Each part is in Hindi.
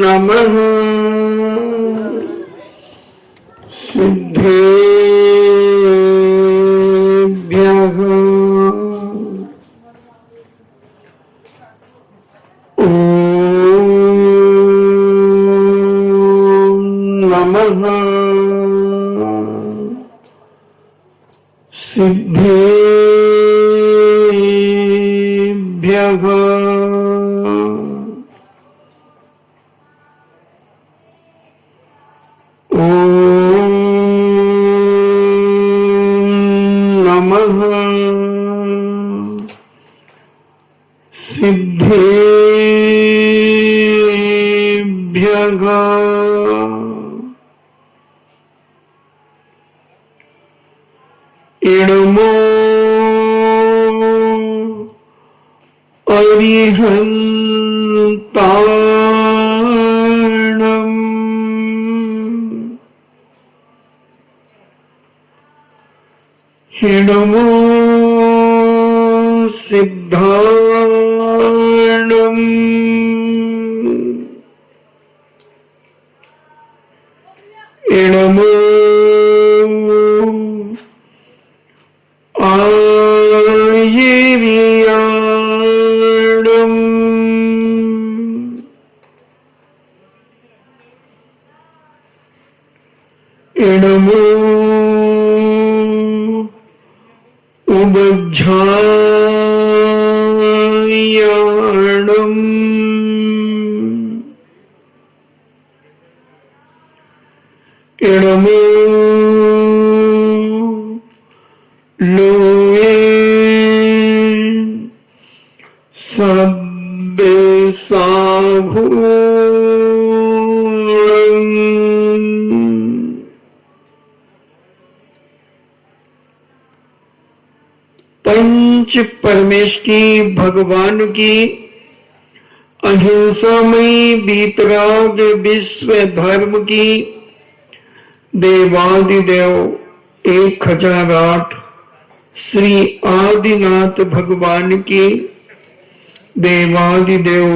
नमः सिद्धेभ्यः। ॐ नमः सिद्धेभ्यः। ॐ नमः सिद्धेभ्यः। इडमो अरिहन्ताणम् इडमो सिद्धाणम् इडमो आयर्याणम् इडमो उबज्झायाणम् इडमो लोये सब्बे साभूणम् पंच परमेष्टि भगवान की अहिंसामयी बीतराग विश्व धर्म की देवादिदेव 1008 श्री आदिनाथ भगवान की देवादिदेव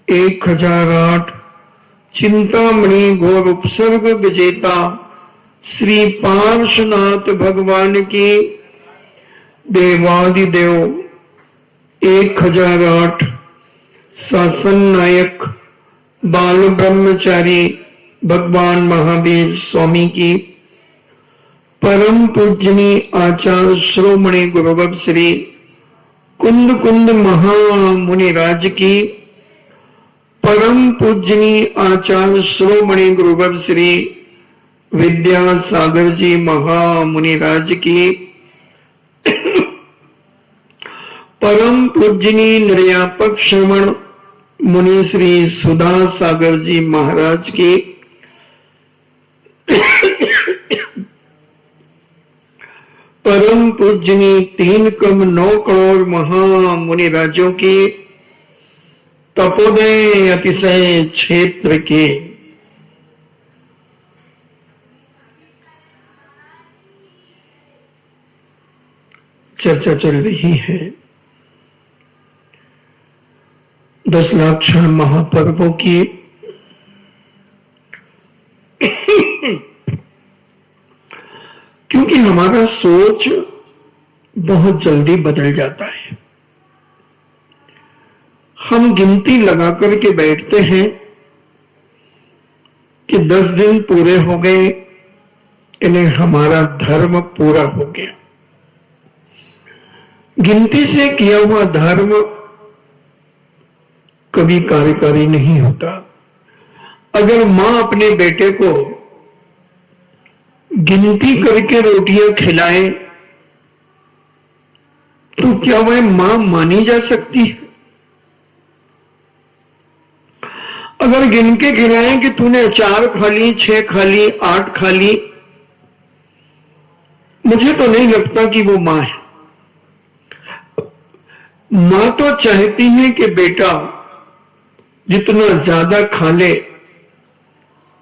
1008 चिंतामणि घोर उपसर्ग विजेता श्री पार्श्वनाथ भगवान की देवादिदेव 1008 शासन नायक बाल ब्रह्मचारी भगवान महावीर स्वामी की परम पूजनी आचार्य श्रोमणि गुरुवर श्री कुंद कुंद महामुनि राज की परम पूजनी आचार्य श्रोमणि गुरुवर श्री विद्यासागर जी महामुनि राज की परम पूजनी निर्यापक श्रवण मुनि श्री सुधा सागर जी महाराज की परम पूजनी 3,9 करोड़ महामुनि राजों की तपोदय अतिशय क्षेत्र के चर्चा चल रही है 10 लाख क्षण महापर्वों की। क्योंकि हमारा सोच बहुत जल्दी बदल जाता है। हम गिनती लगा करके बैठते हैं कि 10 दिन पूरे हो गए, इन्हें हमारा धर्म पूरा हो गया। गिनती से किया हुआ धर्म कभी कार्यकारी नहीं होता। अगर मां अपने बेटे को गिनती करके रोटियां खिलाए तो क्या वह मां मानी जा सकती है? अगर गिन के खिलाए कि तूने 4 खा ली, 6 खा ली, 8 खा ली, मुझे तो नहीं लगता कि वो मां है। मां तो चाहती है कि बेटा जितना ज्यादा खा ले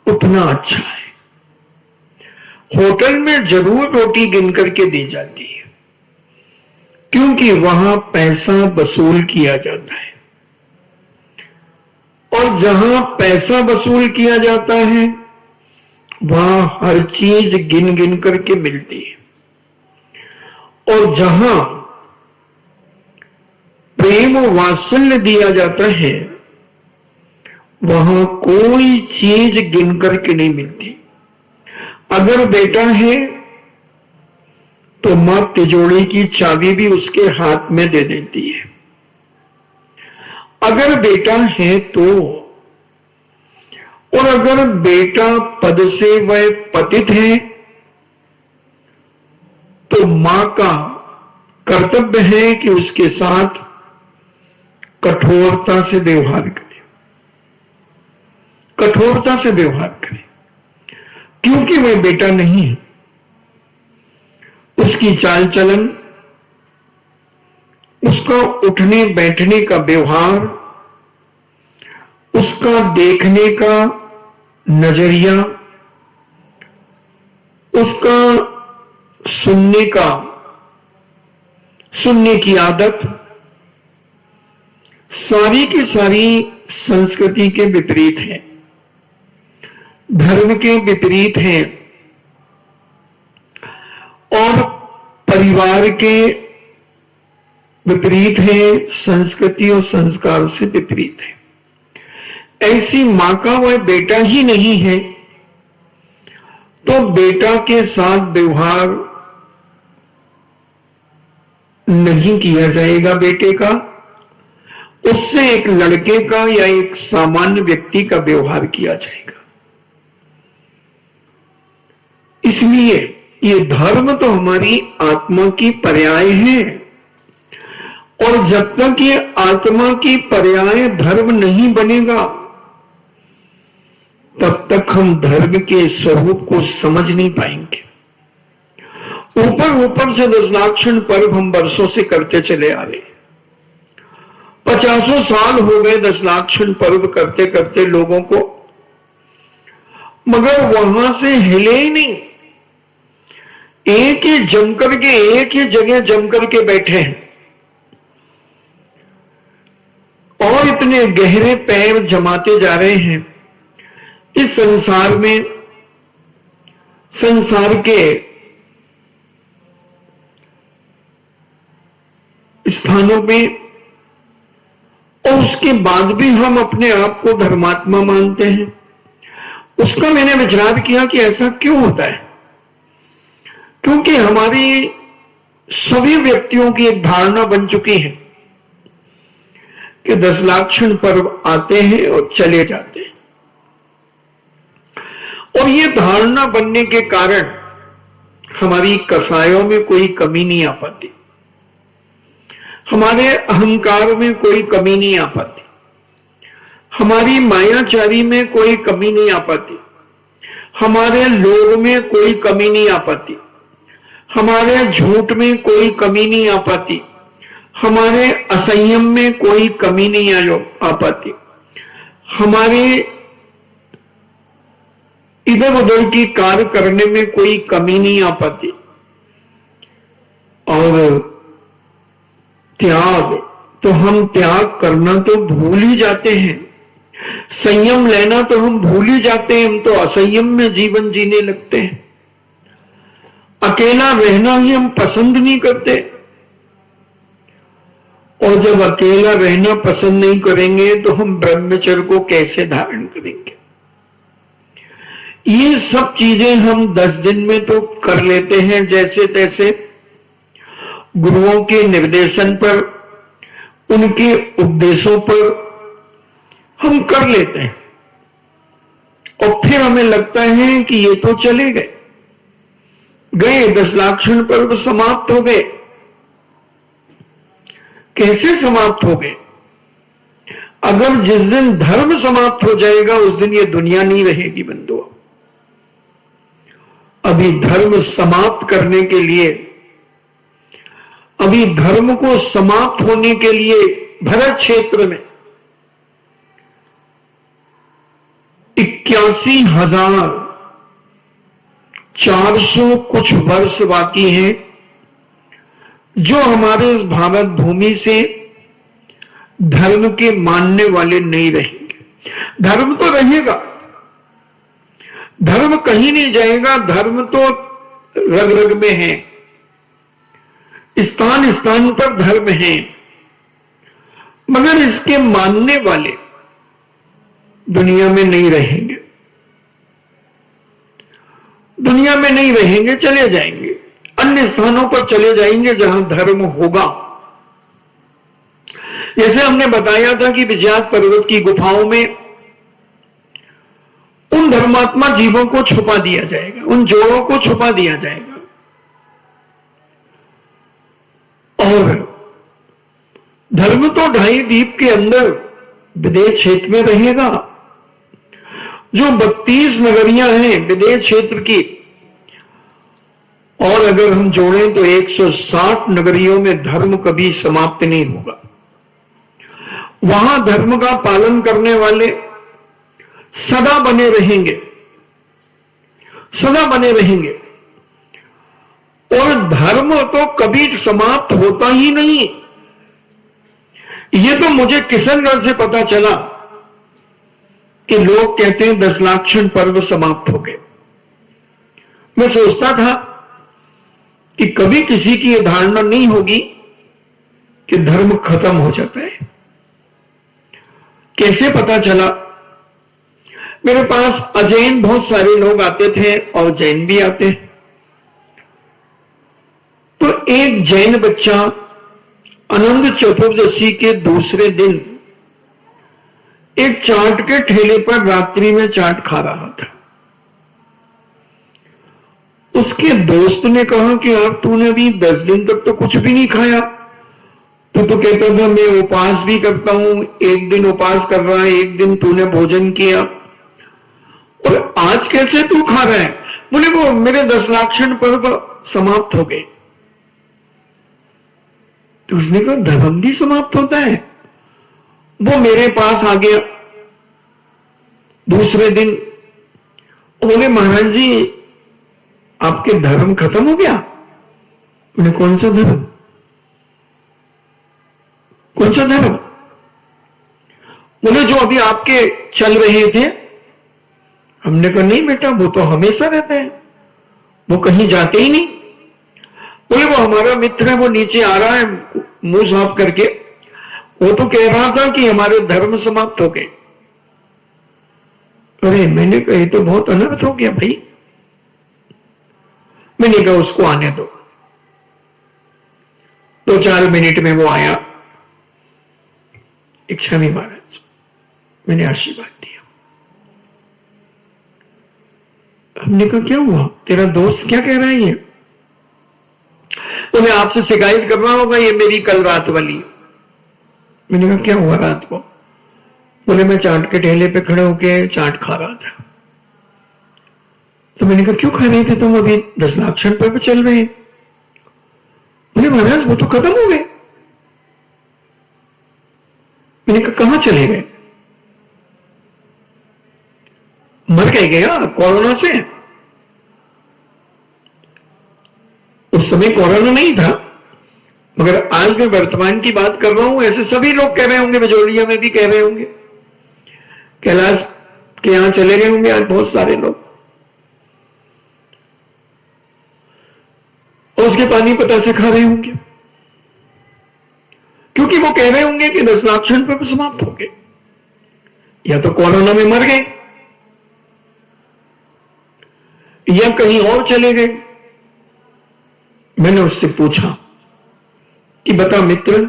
उतना अच्छा है। होटल में जरूर रोटी गिन करके दी जाती है, क्योंकि वहां पैसा वसूल किया जाता है। और जहां पैसा वसूल किया जाता है वहां हर चीज गिन गिन करके मिलती है, और जहां प्रेम वात्सल्य दिया जाता है वहां कोई चीज गिन करके नहीं मिलती। अगर बेटा है तो मां तिजोरी की चाबी भी उसके हाथ में दे देती है। अगर बेटा है तो, और अगर बेटा पद से वह पतित है तो मां का कर्तव्य है कि उसके साथ कठोरता से व्यवहार करे, कठोरता से व्यवहार करे, क्योंकि वह बेटा नहीं है। उसकी चाल चलन, उसका उठने बैठने का व्यवहार, उसका देखने का नजरिया, उसका सुनने की आदत सारी की सारी संस्कृति के विपरीत है, धर्म के विपरीत है, और परिवार के विपरीत है, संस्कृति और संस्कार से विपरीत है। ऐसी मां का वह बेटा ही नहीं है तो बेटा के साथ व्यवहार नहीं किया जाएगा बेटे का, उससे एक लड़के का या एक सामान्य व्यक्ति का व्यवहार किया जाएगा। इसलिए ये धर्म तो हमारी आत्मा की पर्याय है, और जब तक ये आत्मा की पर्याय धर्म नहीं बनेगा तब तक हम धर्म के स्वरूप को समझ नहीं पाएंगे। ऊपर ऊपर से दशनाक्षण पर्व हम वर्षों से करते चले आ रहे, 50 साल हो गए दशनाक्षण पर्व करते करते लोगों को, मगर वहां से हिले ही नहीं। एक ही जमकर के, एक ही जगह जमकर के बैठे हैं और इतने गहरे पैर जमाते जा रहे हैं इस संसार में, संसार के स्थानों में, और उसके बाद भी हम अपने आप को धर्मात्मा मानते हैं। उसका मैंने विचार किया कि ऐसा क्यों होता है, क्योंकि हमारी सभी व्यक्तियों की एक धारणा बन चुकी है कि दशनाक्षण पर्व आते हैं और चले जाते हैं, और ये धारणा बनने के कारण हमारी कसायों में कोई कमी नहीं आ पाती, हमारे अहंकार में कोई कमी नहीं आ पाती, हमारी मायाचारी में कोई कमी नहीं आ पाती, हमारे लोभ में कोई कमी नहीं आ पाती, हमारे झूठ में कोई कमी नहीं आ पाती, हमारे असंयम में कोई कमी नहीं आ पाती, हमारे इधर उधर की कार्य करने में कोई कमी नहीं आ पाती। और त्याग तो हम त्याग करना तो भूल ही जाते हैं, संयम लेना तो हम भूल ही जाते हैं, हम तो असंयम में जीवन जीने लगते हैं। अकेला रहना ही हम पसंद नहीं करते, और जब अकेला रहना पसंद नहीं करेंगे तो हम ब्रह्मचर्य को कैसे धारण करेंगे। ये सब चीजें हम 10 दिन में तो कर लेते हैं, जैसे तैसे गुरुओं के निर्देशन पर, उनके उपदेशों पर हम कर लेते हैं, और फिर हमें लगता है कि ये तो चले गए, दशनाक्षण पर्व समाप्त हो गए। कैसे समाप्त हो गए? अगर जिस दिन धर्म समाप्त हो जाएगा उस दिन ये दुनिया नहीं रहेगी बंधुओं। अभी धर्म समाप्त करने के लिए, अभी धर्म को समाप्त होने के लिए भरत क्षेत्र में 81,400 कुछ वर्ष बाकी हैं जो हमारे इस भारत भूमि से धर्म के मानने वाले नहीं रहेंगे। धर्म तो रहेगा, धर्म कहीं नहीं जाएगा, धर्म तो रग रग में है, स्थान स्थान पर धर्म है, मगर इसके मानने वाले दुनिया में नहीं रहेंगे, दुनिया में नहीं रहेंगे, चले जाएंगे, अन्य स्थानों पर चले जाएंगे जहां धर्म होगा। जैसे हमने बताया था कि विजयात पर्वत की गुफाओं में उन धर्मात्मा जीवों को छुपा दिया जाएगा, उन जोड़ों को छुपा दिया जाएगा, और धर्म तो ढाई द्वीप के अंदर विदेश क्षेत्र में रहेगा। जो 32 नगरियां हैं विदेश क्षेत्र की, और अगर हम जोड़ें तो 160 नगरियों में धर्म कभी समाप्त नहीं होगा। वहां धर्म का पालन करने वाले सदा बने रहेंगे, सदा बने रहेंगे, और धर्म तो कभी समाप्त होता ही नहीं। यह तो मुझे किशनगढ़ से पता चला कि लोग कहते हैं 10 लाक्षण पर्व समाप्त हो गए। मैं सोचता था कि कभी किसी की यह धारणा नहीं होगी कि धर्म खत्म हो जाता है। कैसे पता चला? मेरे पास अजैन बहुत सारे लोग आते थे और जैन भी आते। तो एक जैन बच्चा अनंत चतुर्दशी के दूसरे दिन एक चाट के ठेले पर रात्रि में चाट खा रहा था। उसके दोस्त ने कहा कि यार तूने अभी 10 दिन तक तो कुछ भी नहीं खाया, तू तो कहता था मैं उपवास भी करता हूं, एक दिन उपवास कर रहा है, एक दिन तूने भोजन किया, और आज कैसे तू खा रहा है? बोले वो मेरे 10 लाक्षण पर्व समाप्त हो गए। तो उसने कहा धर्म भी समाप्त होता है? वो मेरे पास आ गया दूसरे दिन, बोले महाराज जी आपके धर्म खत्म हो गया। मैंने कौन सा धर्म? कौन सा धर्म? बोले जो अभी आपके चल रहे थे। हमने कहा नहीं बेटा वो तो हमेशा रहते हैं, वो कहीं जाते ही नहीं। बोले वो हमारा मित्र है, वो नीचे आ रहा है मुंह साफ करके, वो तो कह रहा था कि हमारे धर्म समाप्त हो गए। अरे मैंने कहा ये तो बहुत अनर्थ हो गया भाई। मैंने कहा उसको आने दो। 2-4 मिनट में वो आया। इच्छा नहीं महाराज, मैंने आशीर्वाद दिया। हमने कहा क्या हुआ, तेरा दोस्त क्या कह रहा है? ये तो मैं आपसे शिकायत कर रहा होगा, ये मेरी कल रात वाली। मैंने कहा क्या हुआ रात को? बोले मैं चाट के ठेले पे खड़े होके चाट खा रहा था। तो मैंने कहा क्यों खा रहे थे तुम? अभी 10 लाक्षण पर्व चल रहे हैं। बोले महाराज वो तो खत्म हो गए। मैंने कहा कहां चले गए? मर गए गया कोरोना से। उस समय कोरोना नहीं था, मगर आज मैं वर्तमान की बात कर रहा हूं। ऐसे सभी लोग कह रहे होंगे, बिजोड़िया में भी कह रहे होंगे, कैलाश के यहां चले गए होंगे आज बहुत सारे लोग, और उसके पानी पता से खा रहे होंगे, क्योंकि वो कह रहे होंगे कि 10 लाक्षण पर समाप्त हो गए, या तो कोरोना में मर गए या कहीं और चले गए। मैंने उससे पूछा कि बता मित्र,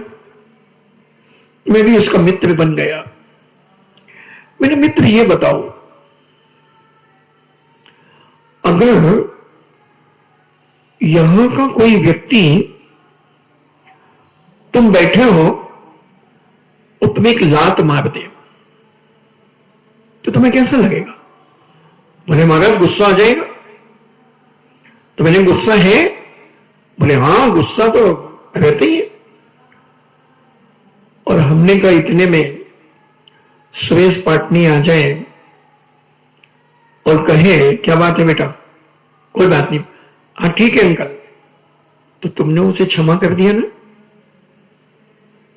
मैं भी उसका मित्र बन गया। मैंने मित्र ये बताओ, अगर यहां का कोई व्यक्ति, तुम बैठे हो और तुम्हें एक लात मार दे तो तुम्हें कैसा लगेगा? बोले महाराज गुस्सा आ जाएगा। तो मैंने गुस्सा है? बोले हां गुस्सा तो रहता ही है। और हमने कहा इतने में सुरेश पाटनी आ जाए और कहे क्या बात है बेटा? कोई बात नहीं। हाँ ठीक है अंकल। तो तुमने उसे क्षमा कर दिया ना?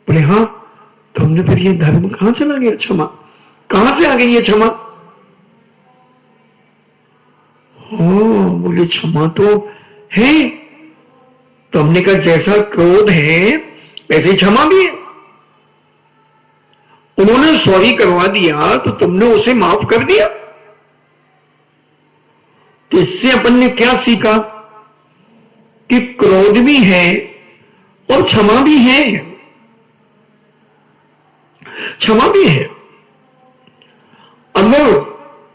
बोले हाँ। तो हमने फिर ये धर्म कहां चला गया? क्षमा कहां से आ गई ये क्षमा? बोले क्षमा तो है। तो हमने कहा जैसा क्रोध है वैसे ही क्षमा भी है। उन्होंने सॉरी करवा दिया तो तुमने उसे माफ कर दिया। तो इससे अपन ने क्या सीखा कि क्रोध भी है और क्षमा भी है। क्षमा भी है। अगर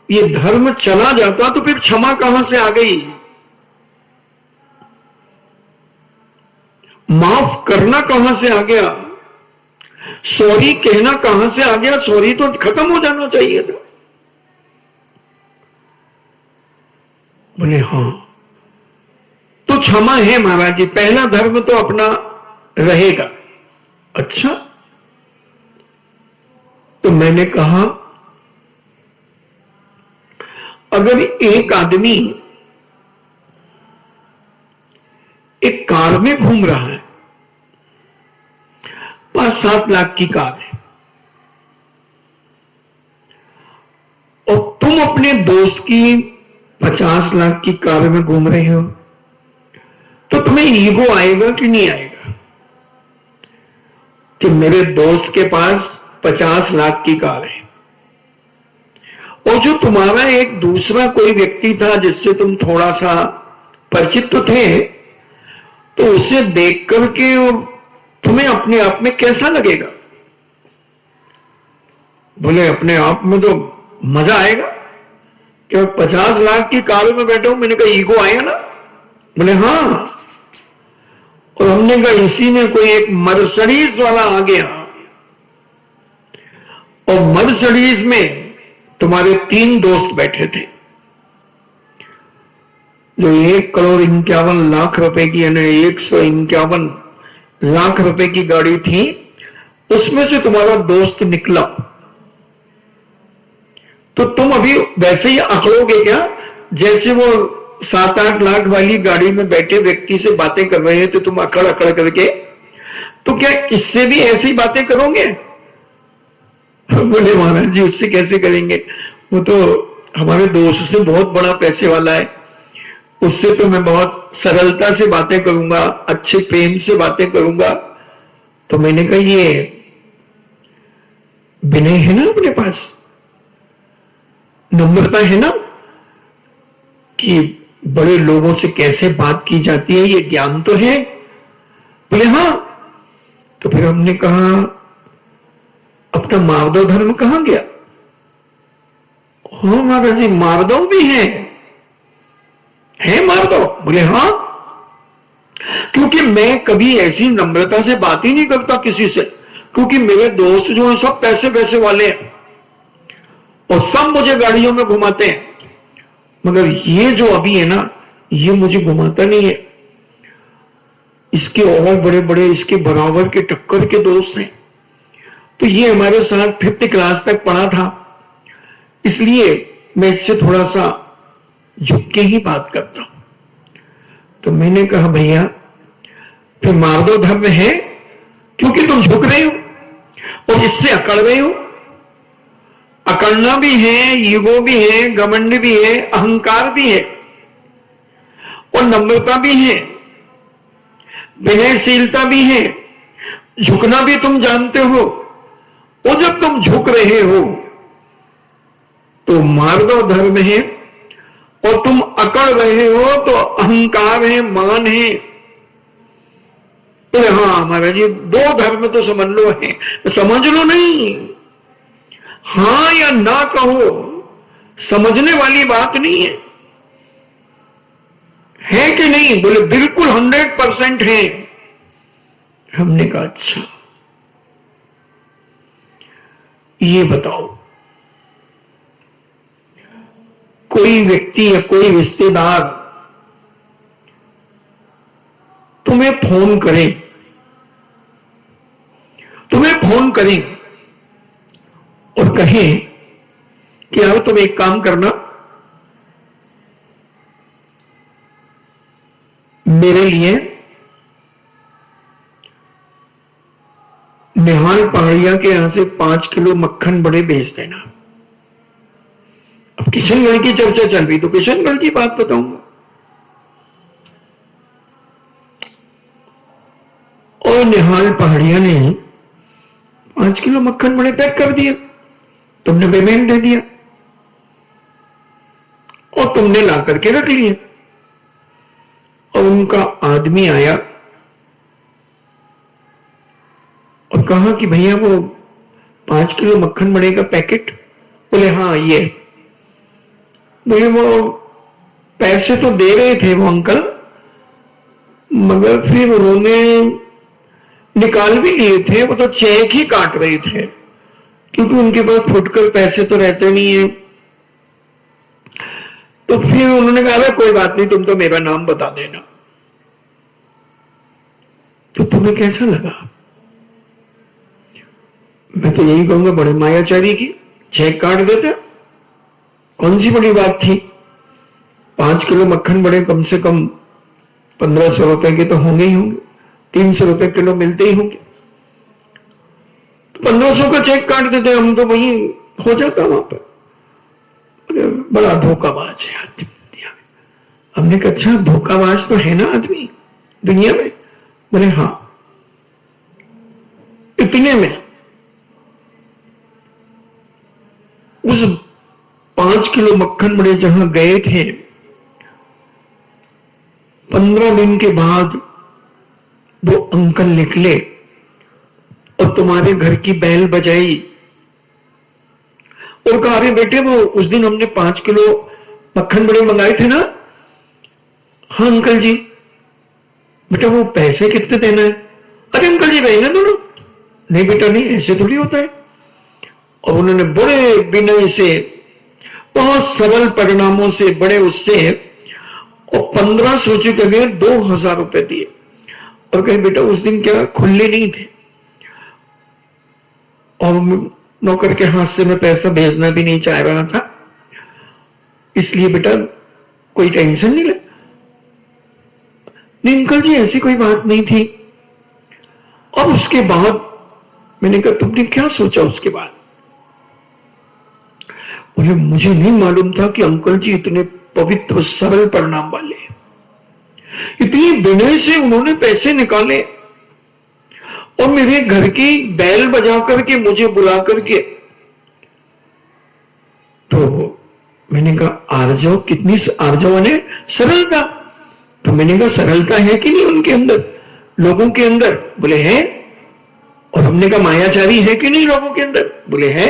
ये धर्म चला जाता तो फिर क्षमा कहां से आ गई? माफ करना कहां से आ गया? सॉरी कहना कहां से आ गया? सॉरी तो खत्म हो जाना चाहिए था। बोले हां, तो क्षमा है महाराज जी, पहला धर्म तो अपना रहेगा। अच्छा, तो मैंने कहा अगर एक आदमी एक कार में घूम रहा है, 5-7 लाख की कार है, और तुम अपने दोस्त की 50 लाख की कार में घूम रहे हो, तो तुम्हें ईगो आएगा कि नहीं आएगा कि मेरे दोस्त के पास 50 लाख की कार है, और जो तुम्हारा एक दूसरा कोई व्यक्ति था जिससे तुम थोड़ा सा परिचित तो थे, तो उसे देख करके तुम्हें अपने आप में कैसा लगेगा? बोले अपने आप में तो मजा आएगा कि 50 लाख की कार में बैठा हूं। मैंने कहा ईगो आएगा ना? बोले हां। और हमने कहा इसी में कोई एक मर्सिडीज वाला आ गया, और मर्सिडीज में तुम्हारे 3 दोस्त बैठे थे, जो 1,51,00,000 रुपए की, यानी 151 लाख रुपए की गाड़ी थी, उसमें से तुम्हारा दोस्त निकला, तो तुम अभी वैसे ही अकड़ोगे क्या जैसे वो 7-8 लाख वाली गाड़ी में बैठे व्यक्ति से बातें कर रहे हैं, तो तुम अकड़ अकड़ करके, तो क्या इससे भी ऐसी बातें करोगे? बोले महाराज जी उससे कैसे करेंगे, वो तो हमारे दोस्त से बहुत बड़ा पैसे वाला है, उससे तो मैं बहुत सरलता से बातें करूंगा, अच्छे प्रेम से बातें करूंगा। तो मैंने कहा ये विनय है ना अपने पास, नम्रता है ना कि बड़े लोगों से कैसे बात की जाती है, ये ज्ञान तो है? बोले हां। तो फिर हमने कहा अपना मार्दव धर्म कहां गया? हाँ महाराज जी मार्दव भी है मार्दव। बोले हां, क्योंकि मैं कभी ऐसी नम्रता से बात ही नहीं करता किसी से, क्योंकि मेरे दोस्त जो हैं सब पैसे पैसे वाले हैं और सब मुझे गाड़ियों में घुमाते हैं, मगर ये जो अभी है ना ये मुझे घुमाता नहीं है। इसके और बड़े बड़े इसके बराबर के टक्कर के दोस्त हैं, तो ये हमारे साथ 5th क्लास तक पढ़ा था, इसलिए मैं इससे थोड़ा सा झुक के ही बात करता हूं। तो मैंने कहा भैया फिर मार्दव धर्म है क्योंकि तुम झुक रहे हो और इससे अकड़ रहे हो। अकड़ना भी है, ईगो भी है, घमंड भी है, अहंकार भी है और नम्रता भी है, विनयशीलता भी है, झुकना भी तुम जानते हो। और जब तुम झुक रहे हो तो मार्दव धर्म है, और तुम अकड़ रहे हो तो अहंकार है, मान है। तो हाँ महाराज जी 2 धर्म तो समझ लो है, समझ लो नहीं, हां या ना कहो, समझने वाली बात नहीं है कि नहीं? बोले बिल्कुल 100% है। हमने कहा अच्छा ये बताओ, कोई व्यक्ति या कोई रिश्तेदार तुम्हें फोन करें और कहें कि यार तुम एक काम करना, मेरे लिए निहाल पहाड़िया के यहां से 5 किलो मक्खन बड़े भेज देना। अब किशनगढ़ की चर्चा चल रही तो किशनगढ़ की बात बताऊंगा। और निहाल पहाड़िया ने 5 किलो मक्खन बड़े पैक कर दिया, तुमने पेमेंट दे दिया और तुमने ला करके रख लिया। और उनका आदमी आया और कहा कि भैया वो 5 किलो मक्खन बड़े का पैकेट। बोले हाँ ये। बोले वो पैसे तो दे रहे थे वो अंकल, मगर फिर उन्होंने निकाल भी लिए थे, वो तो चेक ही काट रहे थे क्योंकि उनके पास फुटकर पैसे तो रहते नहीं है। तो फिर उन्होंने कहा कोई बात नहीं, तुम तो मेरा नाम बता देना। तो तुम्हें कैसा लगा? मैं तो यही कहूंगा बड़े मायाचारी की, चेक काट देते, कौन सी बड़ी बात थी। 5 किलो मक्खन बड़े कम से कम 1500 रुपए के तो होंगे ही होंगे, 300 रुपए किलो मिलते ही होंगे। तो 1500 का चेक काट देते हम, तो वही हो जाता वहां पर। बड़ा धोखाबाज है आदमी दुनिया में। हमने कहा अच्छा धोखाबाज तो है ना आदमी दुनिया में? बोले हाँ। इतने में उस 5 किलो मक्खन बड़े जहां गए थे, 15 दिन के बाद वो अंकल निकले और तुम्हारे घर की बैल बजाई और कहा अरे बेटे वो उस दिन हमने 5 किलो मक्खन बड़े मंगाए थे ना। हाँ अंकल जी। बेटा वो पैसे कितने देना है? अरे अंकल जी रहने दो ना। नहीं बेटा नहीं, ऐसे थोड़ी होता है। और उन्होंने बड़े विनय से, बहुत सरल परिणामों से, बड़े उससे, और 1500 के लिए 2000 रुपए दिए और कहे बेटा उस दिन क्या खुले नहीं थे और नौकर के हाथ से मैं पैसा भेजना भी नहीं चाह रहा था, इसलिए बेटा कोई टेंशन नहीं ले। नहीं अंकल जी ऐसी कोई बात नहीं थी। और उसके बाद मैंने कहा तुमने क्या सोचा उसके बाद? बोले मुझे नहीं मालूम था कि अंकल जी इतने पवित्र सरल परिणाम वाले, इतनी विनय से उन्होंने पैसे निकाले और मेरे घर की बैल बजा करके मुझे बुला करके। तो मैंने कहा आर्जव, कितनी आर्जव ने सरलता। तो मैंने कहा सरलता है कि नहीं उनके अंदर, लोगों के अंदर? बोले है। और हमने कहा मायाचारी है कि नहीं लोगों के अंदर? बोले है।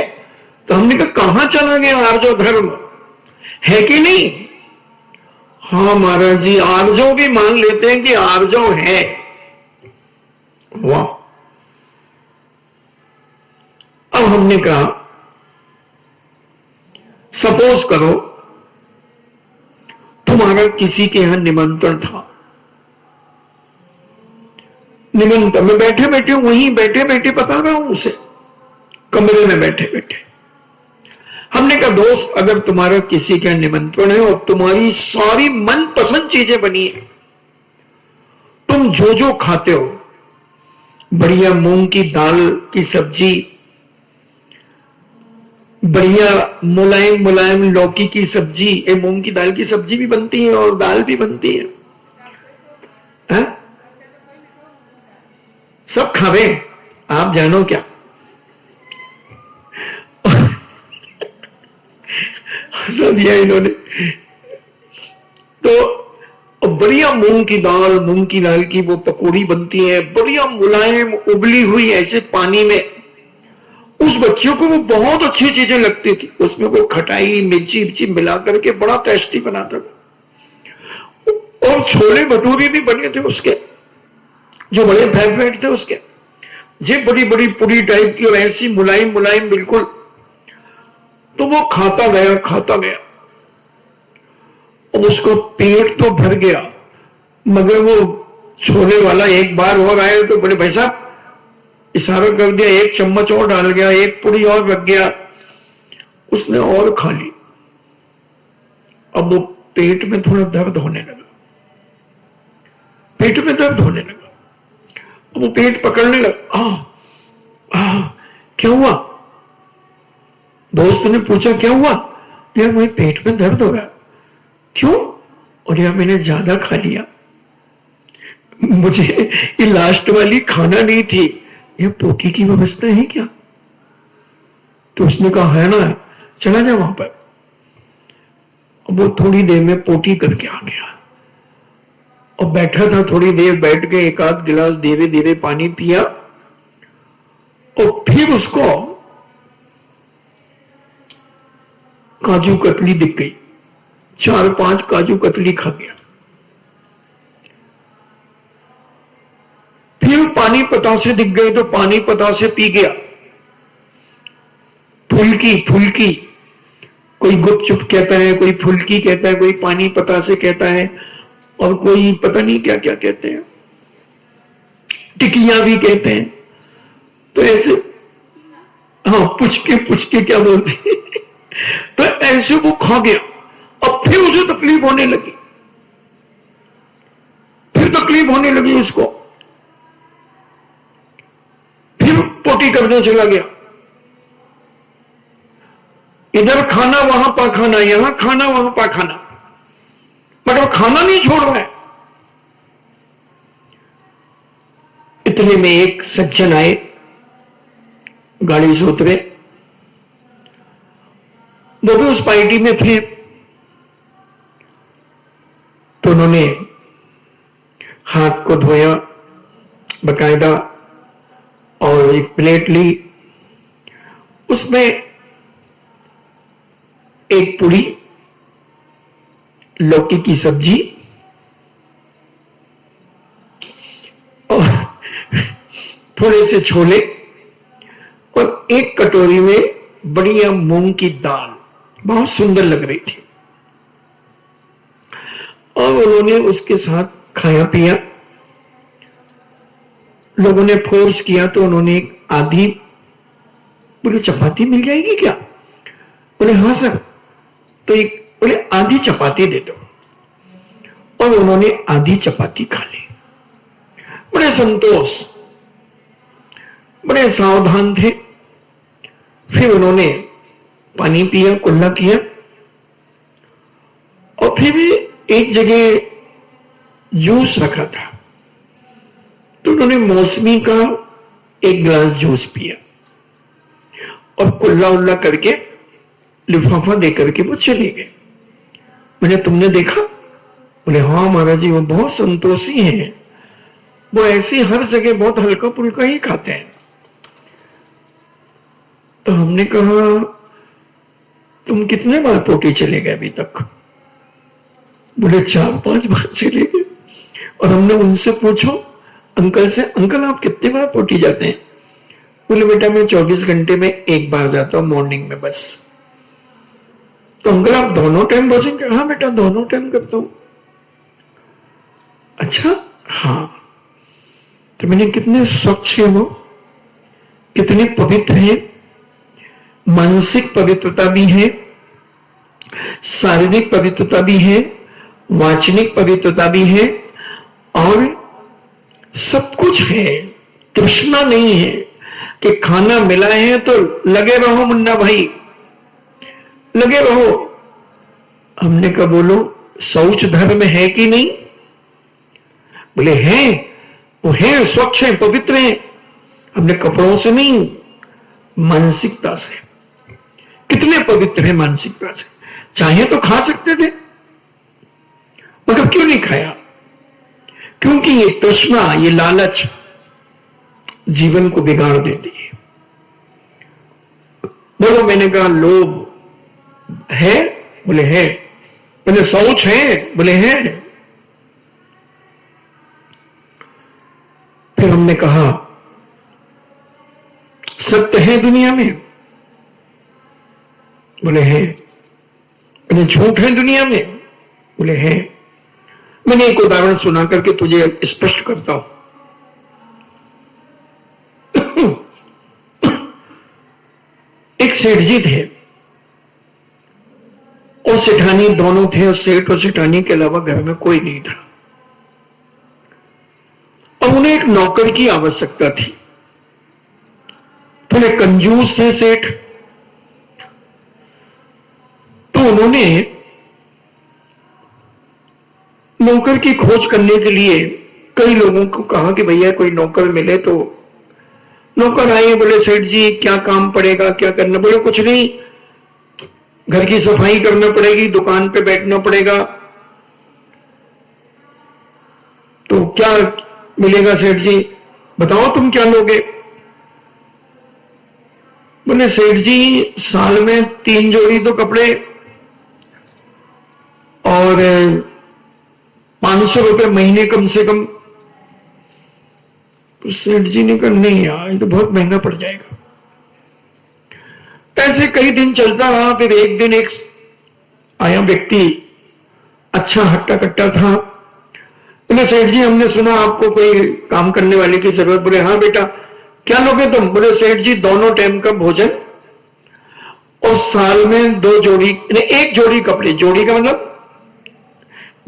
तो हमने कहा कहां चला गया आर्जव धर्म, है कि नहीं? हाँ महाराज जी आर्जव भी मान लेते हैं कि आर्जव है। वाह। अब हमने कहा सपोज करो तुम्हारा किसी के यहां निमंत्रण था, निमंत्रण में बैठे बैठे, वहीं बैठे बैठे बता रहा हूं उसे, कमरे में बैठे बैठे हमने कहा दोस्त अगर तुम्हारा किसी का निमंत्रण है और तुम्हारी सारी मनपसंद चीजें बनी है, तुम जो जो खाते हो, बढ़िया मूंग की दाल की सब्जी, बढ़िया मुलायम मुलायम लौकी की सब्जी, ये मूंग की दाल की सब्जी भी बनती है और दाल भी बनती है, सब खावे, आप जानो क्या। सब दिया इन्होंने। तो बढ़िया मूंग की दाल की वो पकौड़ी बनती है, बढ़िया मुलायम उबली हुई ऐसे पानी में। उस बच्चों को वो बहुत अच्छी चीजें लगती थी, उसमें वो खटाई मिर्ची मिर्ची मिला करके बड़ा टेस्टी बनाता था। और छोले भटूरे भी बने थे उसके, जो बड़े फेवरेट थे उसके, ये बड़ी बड़ी पूरी टाइप की और ऐसी मुलायम मुलायम बिल्कुल। तो वो खाता गया और उसको पेट तो भर गया, मगर वो छोले वाला एक बार और आया तो बड़े भाई साहब इशारा कर दिया, एक चम्मच और डाल गया, एक पूरी और रख गया, उसने और खा ली। अब वो पेट में थोड़ा दर्द होने लगा, पेट में दर्द होने लगा, अब वो पेट पकड़ने लगा। क्या हुआ? दोस्त ने पूछा क्या हुआ? यार मेरे पेट में दर्द हो रहा। क्यों? और यार मैंने ज्यादा खा लिया, मुझे ये लास्ट वाली खाना नहीं थी। ये पोटी की व्यवस्था है क्या? तो उसने कहा है ना, चला जा वहां पर। वो थोड़ी देर में पोटी करके आ गया और बैठा था, थोड़ी देर बैठ के एक आध गिलास धीरे धीरे पानी पिया और फिर उसको काजू कतली दिख गई, 4-5 काजू कतली खा गया। फिर पानी पतासे दिख गए तो पानी पतासे पी गया। फुल्की फुल्की, कोई गुपचुप कहता है, कोई फुल्की कहता है, कोई पानी पतासे कहता है, और कोई पता नहीं क्या क्या कहते हैं, टिकिया भी कहते हैं। तो ऐसे, हाँ पुचके क्या बोलते हैं तो ऐसे वो खा गया। अब फिर उसे तकलीफ होने लगी, फिर तकलीफ होने लगी उसको, फिर पोटी करने चला गया। इधर खाना वहां पाखाना, यहां खाना वहां पाखाना, बट वो खाना नहीं छोड़ रहा है। इतने में एक सज्जन आए, गाड़ी से उतरे, वो भी उस पार्टी में थे। तो उन्होंने हाथ को धोया बकायदा और एक प्लेट ली, उसमें एक पूरी, लौकी की सब्जी और थोड़े से छोले और एक कटोरी में बढ़िया मूंग की दाल, बहुत सुंदर लग रही थी। और उन्होंने उसके साथ खाया पिया। लोगों ने फोर्स किया तो उन्होंने एक आधी, बोले चपाती मिल जाएगी क्या? बोले हाँ सर। तो एक बोले आधी चपाती दे दो, और उन्होंने आधी चपाती खा ली। बड़े संतोष, बड़े सावधान थे। फिर उन्होंने पानी पिया, कुल्ला किया, और फिर भी एक जगह जूस रखा था, तो उन्होंने मौसमी का एक गिलास जूस पिया और कुल्ला उल्ला करके लिफाफा दे करके वो चले गए। मैंने, तुमने देखा? बोले हाँ महाराज जी, वो बहुत संतोषी हैं, वो ऐसी हर जगह बहुत हल्का फुल्का ही खाते हैं। तो हमने कहा तुम कितने बार पोटी चले गए अभी तक? बोले 4-5 बार चले गए। और हमने उनसे पूछो अंकल से, अंकल आप कितने बार पोटी जाते हैं? बोले बेटा मैं 24 घंटे में एक बार जाता हूं, मॉर्निंग में बस। तो अंकल आप दोनों टाइम भोजन कर? हाँ बेटा दोनों टाइम करता हूं। अच्छा हाँ। तो मैंने, कितने स्वच्छ है वो, कितने पवित्र है, मानसिक पवित्रता भी है, शारीरिक पवित्रता भी है, वाचनिक पवित्रता भी है, और सब कुछ है। तृष्णा नहीं है कि खाना मिला है तो लगे रहो मुन्ना भाई, लगे रहो। हमने कहा बोलो शौच धर्म है कि नहीं? बोले हैं, वो है, स्वच्छ है, पवित्र है। हमने कपड़ों से नहीं, मानसिकता से। कितने पवित्र है मानसिकता से। चाहे तो खा सकते थे, मगर क्यों नहीं खाया? क्योंकि ये तृष्णा, ये लालच जीवन को बिगाड़ देती है। बोलो, मैंने कहा लोभ है? बोले है। बोले शौच है? बोले है। फिर हमने कहा सत्य है दुनिया में? बोले है। बोले झूठ है दुनिया में? बोले है। मैंने एक उदाहरण सुना करके तुझे स्पष्ट करता हूं। एक सेठ जी थे और सेठानी दोनों थे, और सेठ और सेठानी के अलावा घर में कोई नहीं था, और उन्हें एक नौकर की आवश्यकता थी। थोड़े कंजूस थे सेठ, तो उन्होंने नौकर की खोज करने के लिए कई लोगों को कहा कि भैया कोई नौकर मिले तो। नौकर आए, बोले सेठ जी क्या काम पड़ेगा, क्या करना? बोले कुछ नहीं, घर की सफाई करना पड़ेगी, दुकान पे बैठना पड़ेगा। तो क्या मिलेगा सेठ जी, बताओ तुम क्या लोगे? बोले सेठ जी साल में 3 जोड़ी तो कपड़े और 500 रुपए महीने कम से कम। तो सेठ जी ने कहा नहीं यार ये तो बहुत महंगा पड़ जाएगा। ऐसे कई दिन चलता रहा। फिर एक दिन एक आया व्यक्ति, अच्छा हट्टा कट्टा था। बोले सेठ जी हमने सुना आपको कोई काम करने वाले की जरूरत। बोले हाँ बेटा क्या लोगे तुम? बोले सेठ जी दोनों टाइम का भोजन और साल में 2 जोड़ी, 1 जोड़ी कपड़े। जोड़ी का मतलब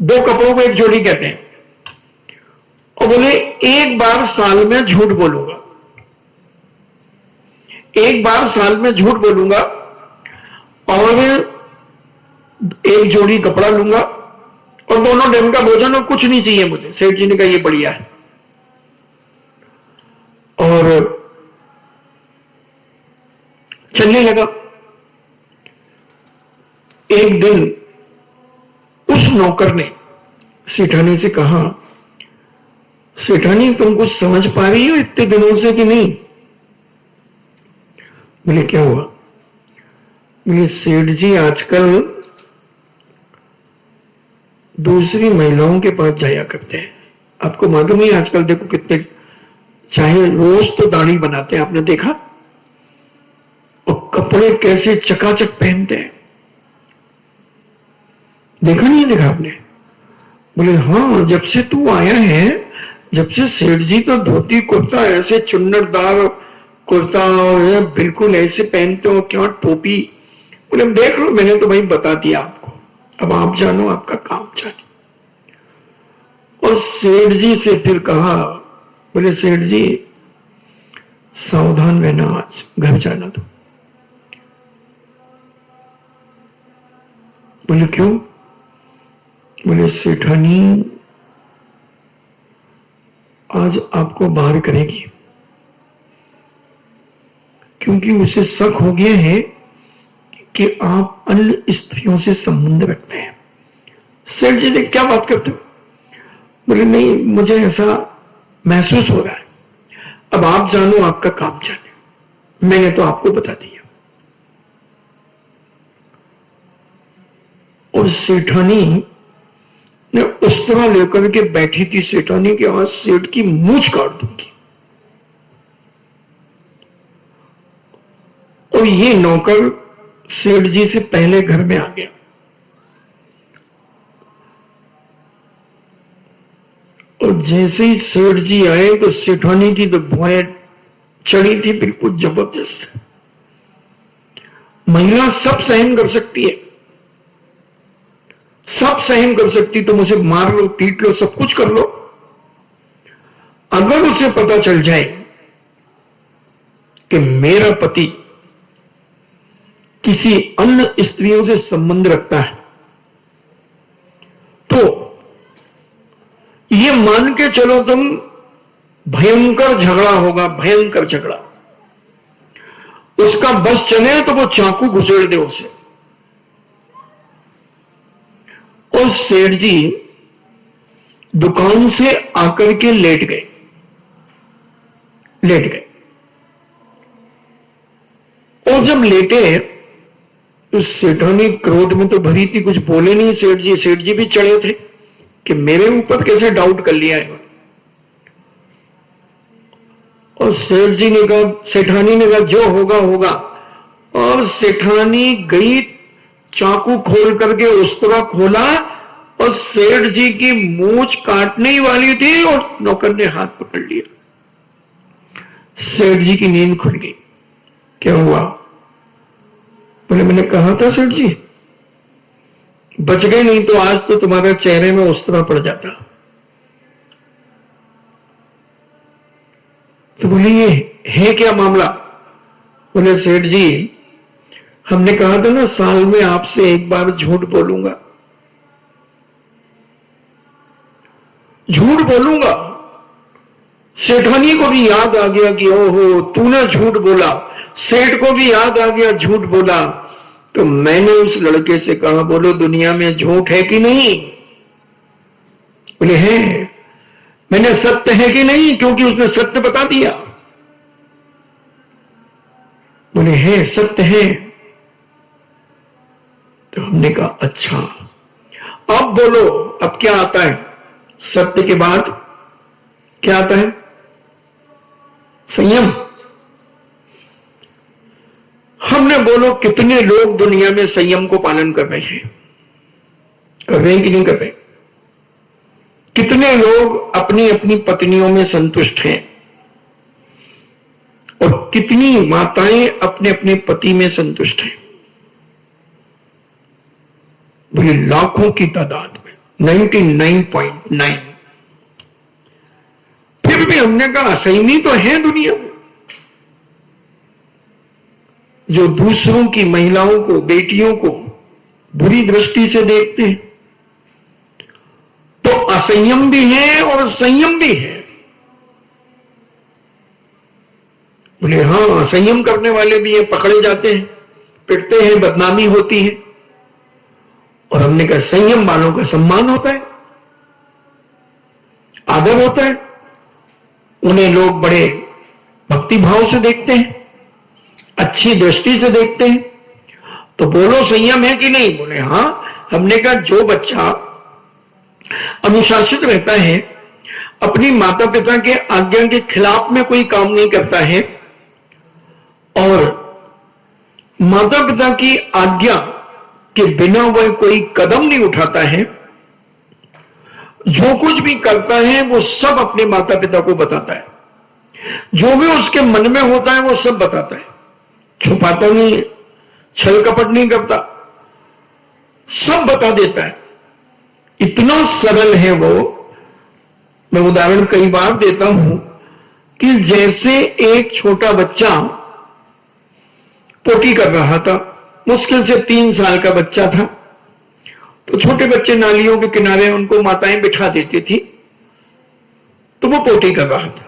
2 कपड़ों को 1 जोड़ी कहते हैं। और बोले एक बार साल में झूठ बोलूंगा, एक बार साल में झूठ बोलूंगा और 1 जोड़ी कपड़ा लूंगा और दोनों टाइम का भोजन और कुछ नहीं चाहिए मुझे। सेठ जी ने कहा ये बढ़िया है। और चलने लगा। एक दिन उस नौकर ने सेठानी से कहा, सेठानी तुम कुछ समझ पा रही हो इतने दिनों से कि नहीं? बोले क्या हुआ? बोले सेठ जी आजकल दूसरी महिलाओं के पास जाया करते हैं। आपको मालूम है आजकल देखो कितने, चाहे रोज तो दाढ़ी बनाते हैं, आपने देखा? और कपड़े कैसे चकाचक पहनते हैं, देखा नहीं देखा आपने? बोले हाँ जब से तू आया है, जब से सेठ जी तो धोती कुर्ता ऐसे चुन्नटदार कुर्ता और बिल्कुल ऐसे पहनते हो, क्या टोपी। बोले देख लो मैंने तो भाई बता दिया आपको, अब आप जानो आपका काम जाने। और सेठ जी से फिर कहा, बोले सेठ जी सावधान रहना, आज घर जाना दो। बोले क्यों? बोले सेठानी आज आपको बाहर करेगी, क्योंकि उसे शक हो गया है कि आप अन्य स्त्रियों से संबंध रखते हैं। सेठ जी ने क्या बात करते हो? बोले नहीं मुझे ऐसा महसूस हो रहा है, अब आप जानो आपका काम जाने, मैंने तो आपको बता दिया। और सेठानी ने उस तरह लेकर के बैठी थी, सेठानी की आज सेठ की मूंछ काट दूंगी। और ये नौकर सेठ जी से पहले घर में आ गया। और जैसे ही सेठ जी आए तो सेठानी की तो भौएं चढ़ी थी बिल्कुल जबरदस्त। महिला सब सहन कर सकती है, सब सहन कर सकती, तुम उसे मार लो पीट लो सब कुछ कर लो, अगर उसे पता चल जाए कि मेरा पति किसी अन्य स्त्रियों से संबंध रखता है, तो ये मान के चलो तुम भयंकर झगड़ा होगा, भयंकर झगड़ा। उसका बस चले तो वो चाकू घुसेड़ दे उसे। और सेठ जी दुकान से आकर के लेट गए। और जब लेटे तो सेठानी क्रोध में तो भरी थी, कुछ बोले नहीं सेठ जी। सेठ जी भी चढ़े थे कि मेरे ऊपर कैसे डाउट कर लिया है। और सेठ जी ने कहा, सेठानी ने कहा जो होगा होगा। और सेठानी गई, चाकू खोल करके उस तरह खोला और सेठ जी की मूंछ काटने ही वाली थी और नौकर ने हाथ पकड़ लिया। सेठ जी की नींद खुल गई। क्या हुआ? बोले मैंने कहा था सेठ जी बच गए, नहीं तो आज तो तुम्हारे चेहरे में उस तरह पड़ जाता। तो बोले ये है क्या मामला? बोले सेठ जी हमने कहा था ना, साल में आपसे एक बार झूठ बोलूंगा, झूठ बोलूंगा। सेठानी को भी याद आ गया कि ओहो तूने झूठ बोला, सेठ को भी याद आ गया झूठ बोला। तो मैंने उस लड़के से कहा, बोलो दुनिया में झूठ है कि नहीं? बोले है। मैंने सत्य है कि नहीं, क्योंकि उसने सत्य बता दिया। बोले है, सत्य है। तो हमने कहा अच्छा, अब बोलो, अब क्या आता है? सत्य के बाद क्या आता है? संयम। हमने बोलो कितने लोग दुनिया में संयम को पालन कर रहे हैं? कर रहे हैं कि नहीं कर रहे? कितने लोग अपनी अपनी पत्नियों में संतुष्ट हैं? और कितनी माताएं अपने अपने पति में संतुष्ट हैं? बोले लाखों की तादाद में, 99.9। फिर भी हमने कहा असहमी तो है दुनिया में, जो दूसरों की महिलाओं को, बेटियों को बुरी दृष्टि से देखते हैं। तो असंयम भी है और संयम भी है। बोले हाँ, संयम करने वाले भी है, पकड़े जाते हैं, पिटते हैं, बदनामी होती है। और हमने कहा संयम वालों का सम्मान होता है, आदर होता है, उन्हें लोग बड़े भक्ति भाव से देखते हैं, अच्छी दृष्टि से देखते हैं। तो बोलो संयम है कि नहीं? बोले हां। हमने कहा जो बच्चा अनुशासित रहता है, अपनी माता पिता के आज्ञा के खिलाफ में कोई काम नहीं करता है और माता पिता की आज्ञा के बिना वह कोई कदम नहीं उठाता है, जो कुछ भी करता है वो सब अपने माता पिता को बताता है, जो भी उसके मन में होता है वो सब बताता है, छुपाता नहीं है, छल कपट नहीं करता, सब बता देता है। इतना सरल है वो। मैं उदाहरण कई बार देता हूं कि जैसे एक छोटा बच्चा पोटी कर रहा था, मुश्किल से 3 साल का बच्चा था, तो छोटे बच्चे नालियों के किनारे उनको माताएं बिठा देती थी, तो वो पोटी कर रहा था।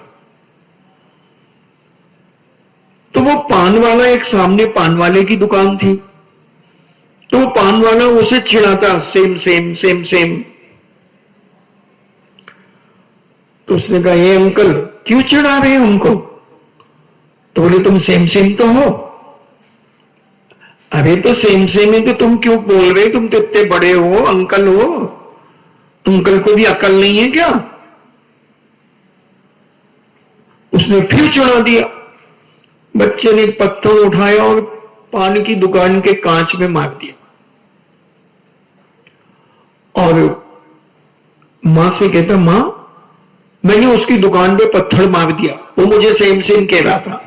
तो वो पान वाला, एक सामने पान वाले की दुकान थी, तो वो पान वाला उसे चिढ़ाता, सेम सेम सेम सेम। तो उसने कहा ये अंकल क्यों चिढ़ा रहे हैं उनको? तो बोले तुम सेम सेम तो हो। अरे तो सेम सेम है तो तुम क्यों बोल रहे? तुम तो इतने बड़े हो, अंकल हो, अंकल को भी अकल नहीं है क्या? उसने फिर चिढ़ा दिया। बच्चे ने पत्थर उठाया और पान की दुकान के कांच में मार दिया और मां से कहता, मां मैंने उसकी दुकान पे पत्थर मार दिया, वो मुझे सेम सेम कह रहा था।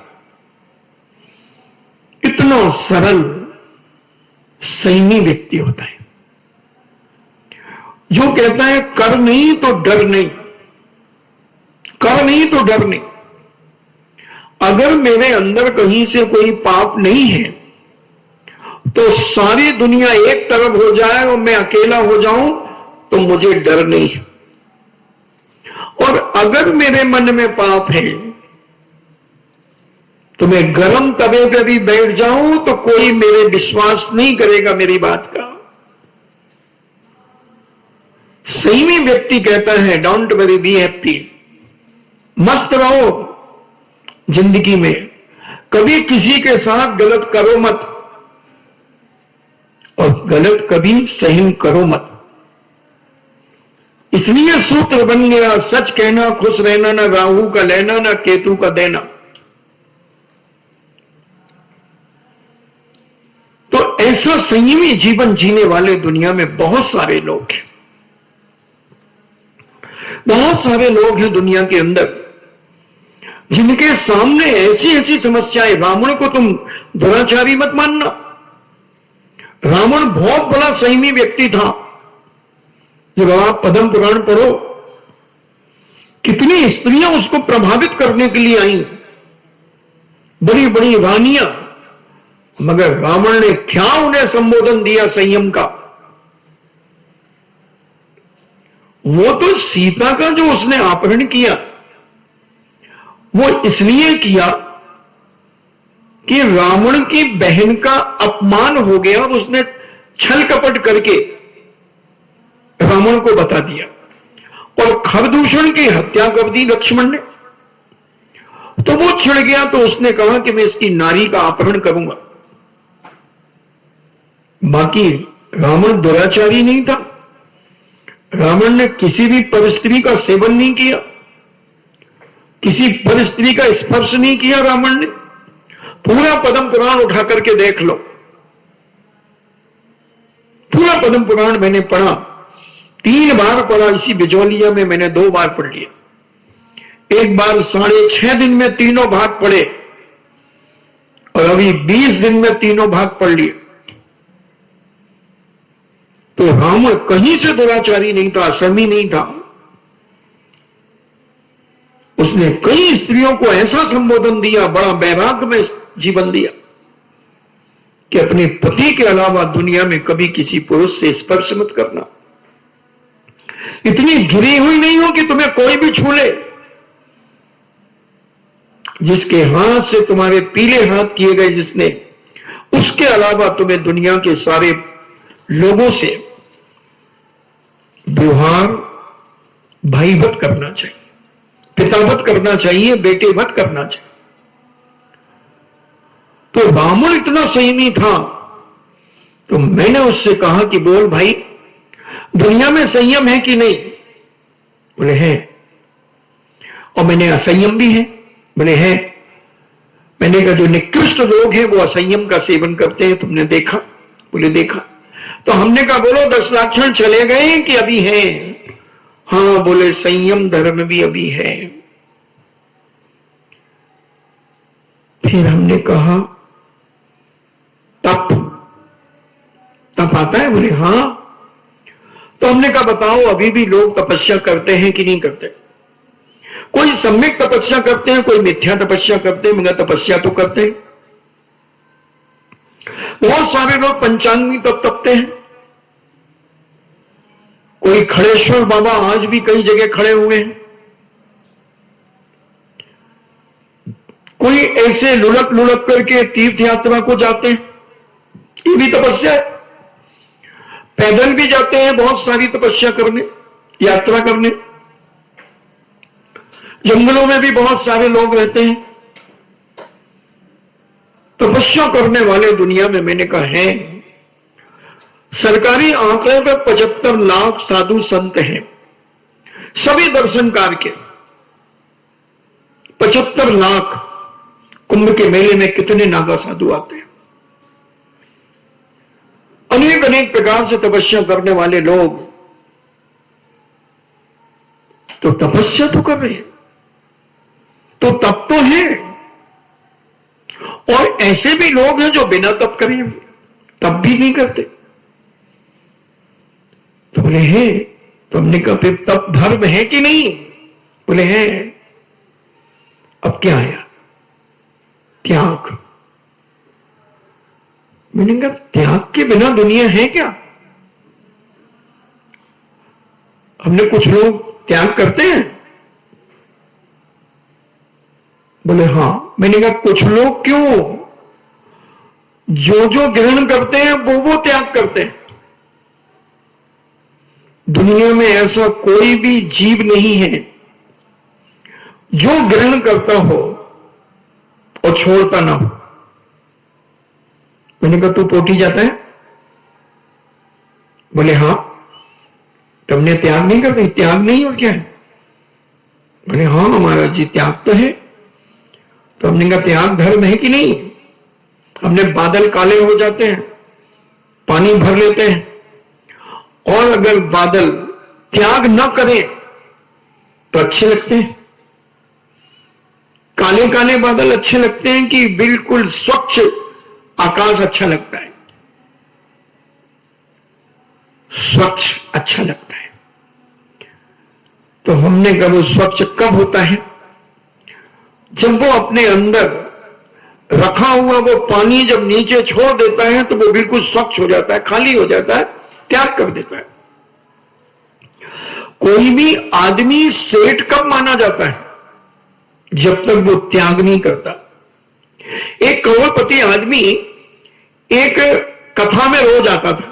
इतना सरल संयमी व्यक्ति होता है जो कहता है कर नहीं तो डर नहीं, कर नहीं तो डर नहीं। अगर मेरे अंदर कहीं से कोई पाप नहीं है तो सारी दुनिया एक तरफ हो जाए और मैं अकेला हो जाऊं तो मुझे डर नहीं है। और अगर मेरे मन में पाप है तो मैं गरम तवे पे भी बैठ जाऊं तो कोई मेरे विश्वास नहीं करेगा मेरी बात का। संयमी व्यक्ति कहता है डोंट वरी, बी हैप्पी, मस्त रहो जिंदगी में, कभी किसी के साथ गलत करो मत और गलत कभी सहन करो मत। इसलिए सूत्र बन गया, सच कहना, खुश रहना, ना राहु का लेना ना केतु का देना। तो ऐसा संयमी जीवन जीने वाले दुनिया में बहुत सारे लोग हैं, बहुत सारे लोग हैं दुनिया के अंदर जिनके सामने ऐसी ऐसी समस्याएं। रावण को तुम दुराचारी मत मानना, रावण बहुत बड़ा संयमी व्यक्ति था। जब आप पद्म पुराण पढ़ो, कितनी स्त्रियां उसको प्रभावित करने के लिए आई, बड़ी बड़ी रानियां मगर रावण ने क्या उन्हें संबोधन दिया संयम का। वो तो सीता का जो उसने अपहरण किया वो इसलिए किया कि रावण की बहन का अपमान हो गया, उसने छल कपट करके रावण को बता दिया और खरदूषण की हत्या कर दी लक्ष्मण ने। तो वो छिड़ गया, तो उसने कहा कि मैं इसकी नारी का अपहरण करूंगा। बाकी रावण दुराचारी नहीं था, रावण ने किसी भी परस्त्री का सेवन नहीं किया, किसी परस्त्री का स्पर्श नहीं किया रावण ने। पूरा पद्म पुराण उठा करके देख लो, पूरा पद्म पुराण मैंने पढ़ा, 3 बार पढ़ा। इसी बिजौलिया में मैंने 2 बार पढ़ लिया, एक बार 6.5 दिन में तीनों भाग पढ़े और अभी 20 दिन में तीनों भाग पढ़ लिए। तो रावण कहीं से दुराचारी नहीं था, असमी नहीं था। उसने कई स्त्रियों को ऐसा संबोधन दिया, बड़ा वैराग्य में जीवन दिया कि अपने पति के अलावा दुनिया में कभी किसी पुरुष से स्पर्श मत करना। इतनी घिरी हुई नहीं हो कि तुम्हें कोई भी छू ले। जिसके हाथ से तुम्हारे पीले हाथ किए गए जिसने, उसके अलावा तुम्हें दुनिया के सारे लोगों से व्यवहार भाईवत करना चाहिए, पितावत करना चाहिए, बेटेवत करना चाहिए। तो रावण इतना संयमी था, तो मैंने उससे कहा कि बोल भाई, दुनिया में संयम है कि नहीं? बोले है। और मैंने असंयम भी है? बोले है। मैंने कहा जो निकृष्ट लोग हैं वो असंयम का सेवन करते हैं, तुमने देखा? बोले देखा। तो हमने कहा बोलो 10 लक्षण चले गए कि अभी हैं? हाँ। बोले संयम धर्म भी अभी है। फिर हमने कहा तप आता है? बोले हाँ। तो हमने कहा बताओ अभी भी लोग तपस्या करते हैं कि नहीं करते? कोई सम्यक तपस्या करते हैं, कोई मिथ्या तपस्या करते हैं, मगर तपस्या तो करते हैं। बहुत सारे लोग पंचांगी तप तपते हैं। कोई खड़ेश्वर बाबा आज भी कई जगह खड़े हुए हैं। कोई ऐसे लुढ़क लुढ़क करके तीर्थ यात्रा को जाते हैं, ये भी तपस्या है। पैदल भी जाते हैं बहुत सारी तपस्या करने, यात्रा करने। जंगलों में भी बहुत सारे लोग रहते हैं तपस्या करने वाले दुनिया में। मैंने कहा है, सरकारी आंकड़े पे 75 लाख साधु संत हैं, सभी दर्शनकार के 75 लाख। कुंभ के मेले में कितने नागा साधु आते हैं। अनेक अनेक प्रकार से तपस्या करने वाले लोग तो तपस्या तो कर रहे हैं, तो तप तो है। और ऐसे भी लोग हैं जो बिना तप करे तप भी नहीं करते। तो बोले हैं। तो हमने कहा फिर तप धर्म है कि नहीं? बोले हैं। अब क्या आया? त्याग। मैंने कहा त्याग के बिना दुनिया है क्या? हमने कुछ लोग त्याग करते हैं? बोले हां। मैंने कहा कुछ लोग क्यों? जो ग्रहण करते हैं वो त्याग करते हैं। दुनिया में ऐसा कोई भी जीव नहीं है जो ग्रहण करता हो और छोड़ता ना हो। मैंने कहा तू पोटी जाता है? बोले हां। तुमने त्याग नहीं करते? त्याग नहीं और क्या है? बोले हां महाराज जी त्याग तो है। तो हमने कहा त्याग धर्म है कि नहीं? हमने बादल काले हो जाते हैं, पानी भर लेते हैं, और अगर बादल त्याग न करें तो अच्छे लगते हैं। काले काले बादल अच्छे लगते हैं कि बिल्कुल स्वच्छ आकाश अच्छा लगता है? स्वच्छ अच्छा लगता है। तो हमने कहा वो स्वच्छ कब होता है? जब वो अपने अंदर रखा हुआ वो पानी जब नीचे छोड़ देता है तो वो बिल्कुल स्वच्छ हो जाता है, खाली हो जाता है, त्याग कर देता है। कोई भी आदमी सेठ कब माना जाता है? जब तक वो त्याग नहीं करता। एक करोड़पति आदमी एक कथा में रोज आता था,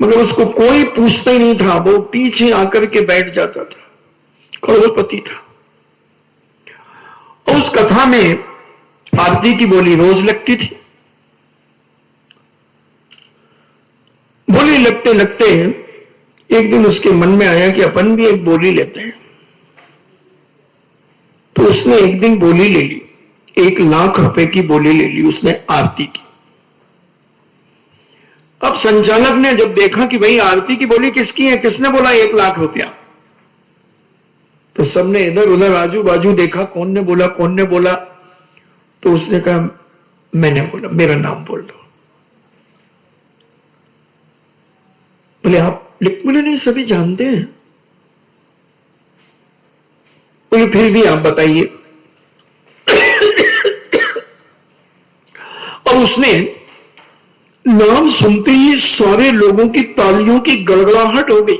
मगर उसको कोई पूछता ही नहीं था, वो पीछे आकर के बैठ जाता था, करोड़पति था। और उस कथा में आरती की बोली रोज लगती थी। बोली लगते लगते एक दिन उसके मन में आया कि अपन भी एक बोली लेते हैं। तो उसने एक दिन बोली ले ली, 1,00,000 रुपए की बोली ले ली उसने आरती की। अब संचालक ने जब देखा कि भाई आरती की बोली किसकी है, किसने बोला 1,00,000 रुपया, तो सबने इधर उधर आजू बाजू देखा, कौन ने बोला कौन ने बोला। तो उसने कहा मैंने बोला, मेरा नाम बोल दो। बोले आप लिख, बोले नहीं सभी जानते हैं। बोले फिर भी आप बताइए। और उसने नाम सुनते ही सारे लोगों की तालियों की गड़गड़ाहट हो गई।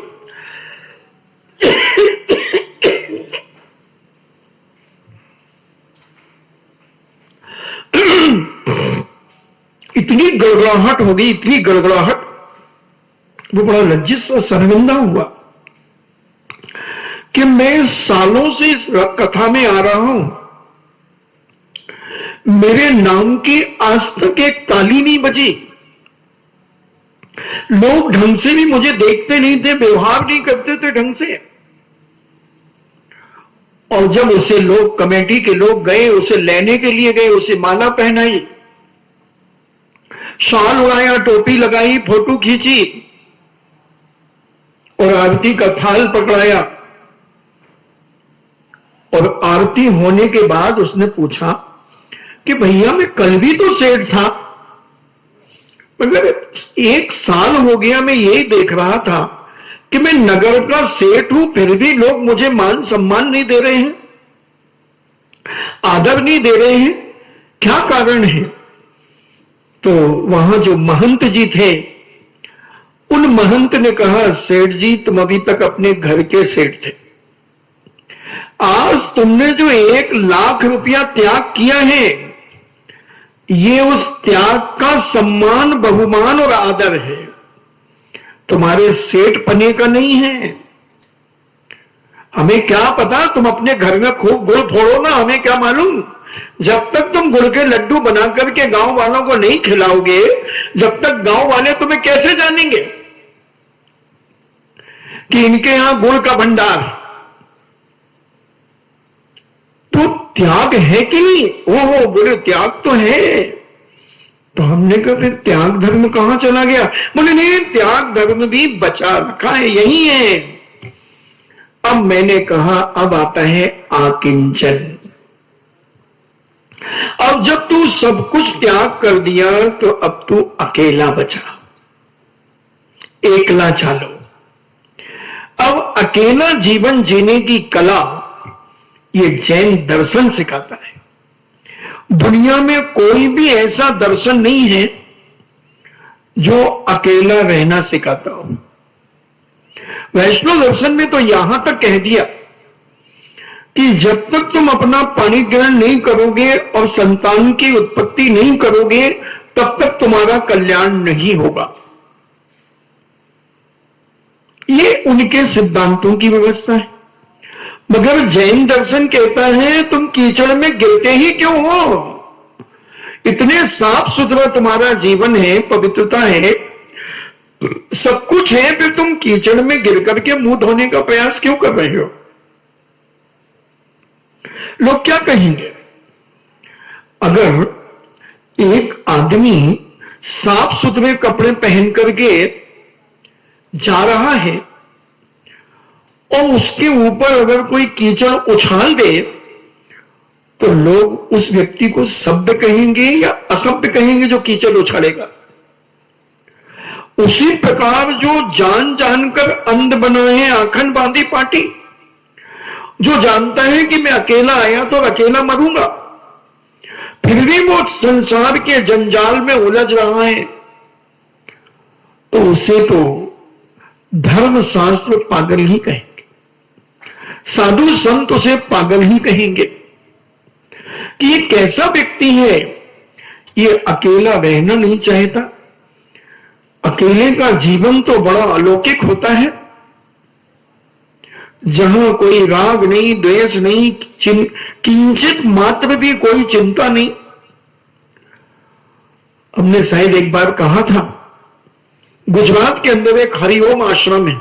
इतनी गड़गड़ाहट हो गई, इतनी गड़गड़ाहट, वो बड़ा लज्जित सा शर्मिंदा हुआ कि मैं सालों से इस कथा में आ रहा हूं, मेरे नाम की आज तक एक ताली नहीं बजी, लोग ढंग से भी मुझे देखते नहीं थे, व्यवहार नहीं करते थे ढंग से। और जब उसे लोग, कमेटी के लोग गए, उसे लेने के लिए गए, उसे माला पहनाई, शाल उड़ाया, टोपी लगाई, फोटो खींची और आरती का थाल पकड़ाया। और आरती होने के बाद उसने पूछा कि भैया मैं कल भी तो सेठ था, मतलब 1 साल हो गया मैं यही देख रहा था कि मैं नगर का सेठ हूं, फिर भी लोग मुझे मान सम्मान नहीं दे रहे हैं, आदर नहीं दे रहे हैं, क्या कारण है? तो वहां जो महंत जी थे, उन महंत ने कहा सेठ जी तुम अभी तक अपने घर के सेठ थे, आज तुमने जो 1,00,000 रुपया त्याग किया है, ये उस त्याग का सम्मान, बहुमान और आदर है, तुम्हारे सेठ पने का नहीं है। हमें क्या पता, तुम अपने घर में खूब गुड़ फोड़ो ना, हमें क्या मालूम। जब तक तुम गुड़ के लड्डू बना करके गांव वालों को नहीं खिलाओगे, जब तक गांव वाले तुम्हें कैसे जानेंगे कि इनके यहां गुड़ का भंडार। तो त्याग है कि नहीं? ओहो बोले त्याग तो है। तो हमने कहा फिर त्याग धर्म कहां चला गया? बोले नहीं, त्याग धर्म भी बचा रखा है, यही है। अब मैंने कहा अब आता है आकिंचन। अब जब तू सब कुछ त्याग कर दिया तो अब तू अकेला बचा, एकला चालो। अब अकेला जीवन जीने की कला ये जैन दर्शन सिखाता है। दुनिया में कोई भी ऐसा दर्शन नहीं है जो अकेला रहना सिखाता हो। वैष्णव दर्शन में तो यहां तक कह दिया कि जब तक तुम अपना पाणी ग्रहण नहीं करोगे और संतान की उत्पत्ति नहीं करोगे, तब तक तुम्हारा कल्याण नहीं होगा। ये उनके सिद्धांतों की व्यवस्था है। मगर जैन दर्शन कहता है तुम कीचड़ में गिरते ही क्यों हो? इतने साफ सुथरा तुम्हारा जीवन है, पवित्रता है, सब कुछ है, फिर तुम कीचड़ में गिर करके मुंह धोने का प्रयास क्यों कर रहे हो? लोग क्या कहेंगे? अगर एक आदमी साफ सुथरे कपड़े पहन करके जा रहा है और उसके ऊपर अगर कोई कीचड़ उछाल दे तो लोग उस व्यक्ति को सभ्य कहेंगे या असभ्य कहेंगे जो कीचड़ उछालेगा? उसी प्रकार जो जान जानकर अंध बना है, आंखन बांधी पाटी, जो जानता है कि मैं अकेला आया तो अकेला मरूंगा, फिर भी वो संसार के जंजाल में उलझ रहा है, तो उसे तो धर्मशास्त्र पागल ही कहेंगे, साधु संत उसे पागल ही कहेंगे कि ये कैसा व्यक्ति है, ये अकेला रहना नहीं चाहता। अकेले का जीवन तो बड़ा अलौकिक होता है, जहां कोई राग नहीं, द्वेष नहीं, किंचित मात्र भी कोई चिंता नहीं। हमने शायद एक बार कहा था, गुजरात के अंदर एक हरिओम आश्रम है,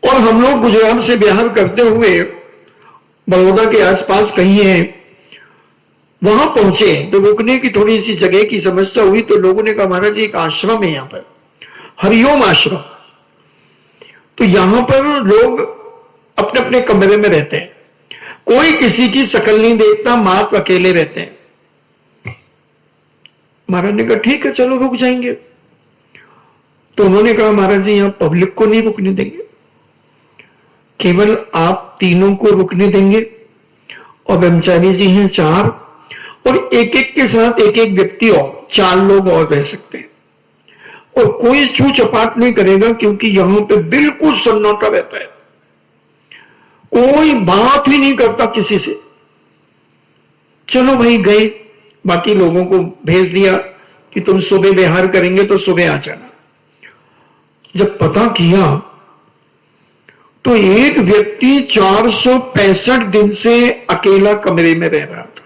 और हम लोग गुजरात से बिहार करते हुए बड़ौदा के आसपास कहीं है, वहां पहुंचे तो रुकने की थोड़ी सी जगह की समस्या हुई, तो लोगों ने कहा महाराज जी एक आश्रम है यहां पर, हरिओम आश्रम, तो यहां पर लोग अपने अपने कमरे में रहते हैं, कोई किसी की शक्ल नहीं देखता, मात्र अकेले रहते हैं। महाराज ने कहा ठीक है चलो रुक जाएंगे। तो उन्होंने कहा महाराज जी यहां पब्लिक को नहीं रुकने देंगे, केवल आप तीनों को रुकने देंगे, और ब्रह्मचारी जी हैं 4, और एक एक के साथ एक एक व्यक्ति और 4 लोग और रह सकते हैं, और कोई छू चपाट नहीं करेगा, क्योंकि यहां पे बिल्कुल सन्नाटा रहता है, कोई बात ही नहीं करता किसी से। चलो भाई गए, बाकी लोगों को भेज दिया कि तुम सुबह विहार करेंगे तो सुबह आ जाना। जब पता किया तो एक व्यक्ति 465 दिन से अकेला कमरे में रह रहा था,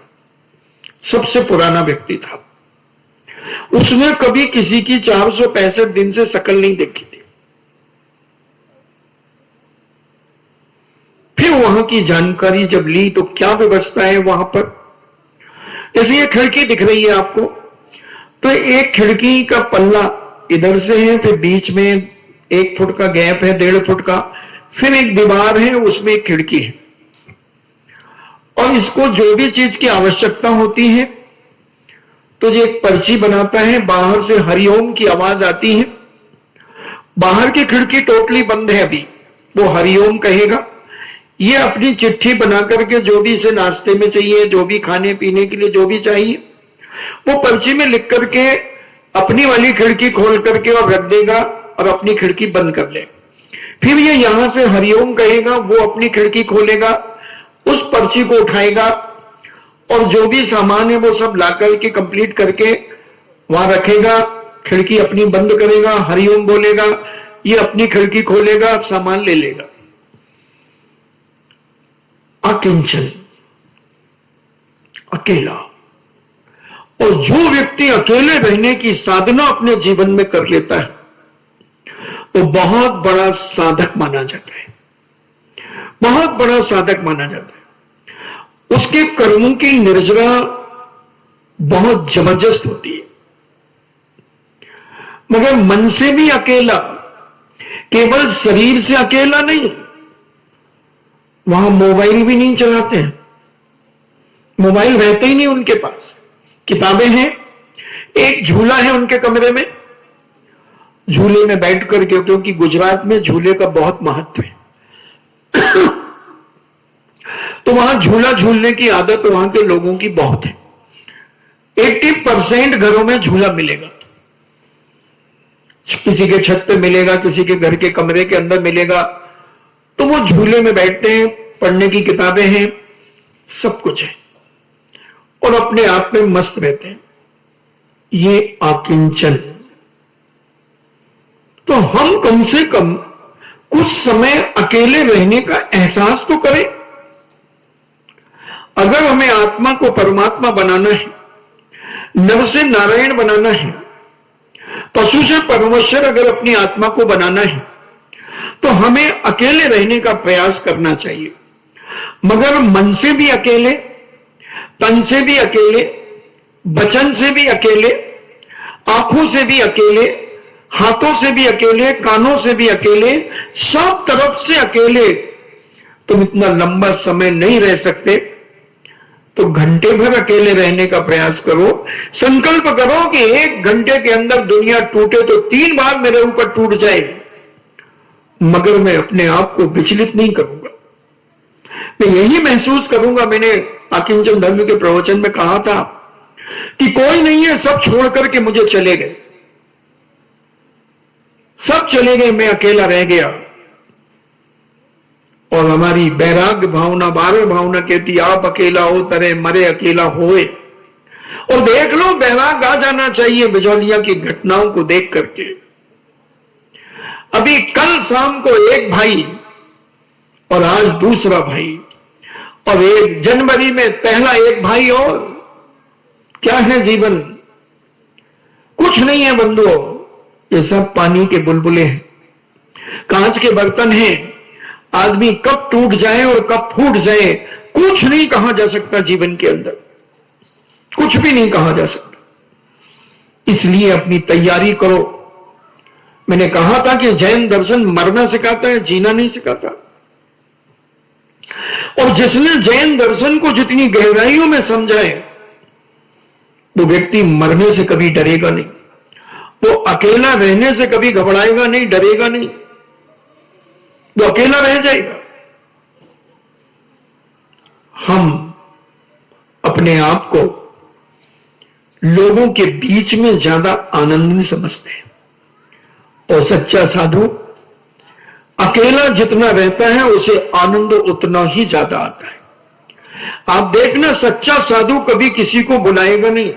सबसे पुराना व्यक्ति था, उसने कभी किसी की 465 दिन से शक्ल नहीं देखी थी। फिर वहां की जानकारी जब ली तो क्या व्यवस्था है वहां पर, जैसे ये खिड़की दिख रही है आपको, तो एक खिड़की का पल्ला इधर से है, फिर बीच में 1 फुट का गैप है, 1.5 फुट का, फिर एक दीवार है, उसमें एक खिड़की है, और इसको जो भी चीज की आवश्यकता होती है तो ये एक पर्ची बनाता है, बाहर से हरिओम की आवाज आती है, बाहर की खिड़की टोटली बंद है अभी, वो हरिओम कहेगा, ये अपनी चिट्ठी बना करके जो भी इसे नाश्ते में चाहिए, जो भी खाने पीने के लिए जो भी चाहिए, वो पर्ची में लिख करके अपनी वाली खिड़की खोल करके और रख देगा, और अपनी खिड़की बंद कर ले। फिर ये यहां से हरिओम कहेगा, वो अपनी खिड़की खोलेगा, उस पर्ची को उठाएगा, और जो भी सामान है वो सब ला करके कंप्लीट करके वहां रखेगा, खिड़की अपनी बंद करेगा, हरिओम बोलेगा, ये अपनी खिड़की खोलेगा, सामान ले लेगा। अकिंचन, अकेला। और जो व्यक्ति अकेले रहने की साधना अपने जीवन में कर लेता है वो बहुत बड़ा साधक माना जाता है, बहुत बड़ा साधक माना जाता है। उसके कर्मों की निर्जरा बहुत जबरदस्त होती है, मगर मन से भी अकेला, केवल शरीर से अकेला नहीं। वहां मोबाइल भी नहीं चलाते हैं, मोबाइल रहते ही नहीं उनके पास, किताबें हैं, एक झूला है उनके कमरे में, झूले में बैठ करके, क्योंकि गुजरात में झूले का बहुत महत्व है तो वहां झूला झूलने की आदत वहां के लोगों की बहुत है। 80% घरों में झूला मिलेगा, किसी के छत पे मिलेगा, किसी के घर के कमरे के अंदर मिलेगा, तो वो झूले में बैठते हैं, पढ़ने की किताबें हैं, सब कुछ है, और अपने आप में मस्त रहते हैं। ये अकिंचन। तो हम कम से कम कुछ समय अकेले रहने का एहसास तो करें। अगर हमें आत्मा को परमात्मा बनाना है, नर से नारायण बनाना है, पशु से परमेश्वर अगर अपनी आत्मा को बनाना है, तो हमें अकेले रहने का प्रयास करना चाहिए। मगर मन से भी अकेले, तन से भी अकेले, वचन से भी अकेले, आंखों से भी अकेले, हाथों से भी अकेले, कानों से भी अकेले, सब तरफ से अकेले तुम इतना लंबा समय नहीं रह सकते, तो घंटे भर अकेले रहने का प्रयास करो। संकल्प करो कि 1 घंटे के अंदर दुनिया टूटे तो 3 बार मेरे ऊपर टूट जाए, मगर मैं अपने आप को विचलित नहीं करूंगा। मैं यही महसूस करूंगा, मैंने आकिंचन धर्म के प्रवचन में कहा था कि कोई नहीं है, सब छोड़ करके मुझे चले गए, सब चले गए, मैं अकेला रह गया। और हमारी वैराग्य भावना, बारह भावना कहती आप अकेला हो तरे मरे अकेला होए। और देख लो, वैराग्य आ जाना चाहिए बिजौलिया की घटनाओं को देख करके। अभी कल शाम को एक भाई और आज दूसरा भाई, और 1 जनवरी में पहला एक भाई। और क्या है जीवन? कुछ नहीं है बंधुओं, ये सब पानी के बुलबुले हैं, कांच के बर्तन हैं। आदमी कब टूट जाए और कब फूट जाए कुछ नहीं कहा जा सकता। जीवन के अंदर कुछ भी नहीं कहा जा सकता। इसलिए अपनी तैयारी करो। मैंने कहा था कि जैन दर्शन मरना सिखाता है, जीना नहीं सिखाता। और जिसने जैन दर्शन को जितनी गहराइयों में समझा है, वो व्यक्ति मरने से कभी डरेगा नहीं, वो अकेला रहने से कभी घबराएगा नहीं, डरेगा नहीं, वो अकेला रह जाएगा। हम अपने आप को लोगों के बीच में ज्यादा आनंद समझते हैं, और सच्चा साधु अकेला जितना रहता है उसे आनंद उतना ही ज्यादा आता है। आप देखना, सच्चा साधु कभी किसी को बुलाएगा नहीं,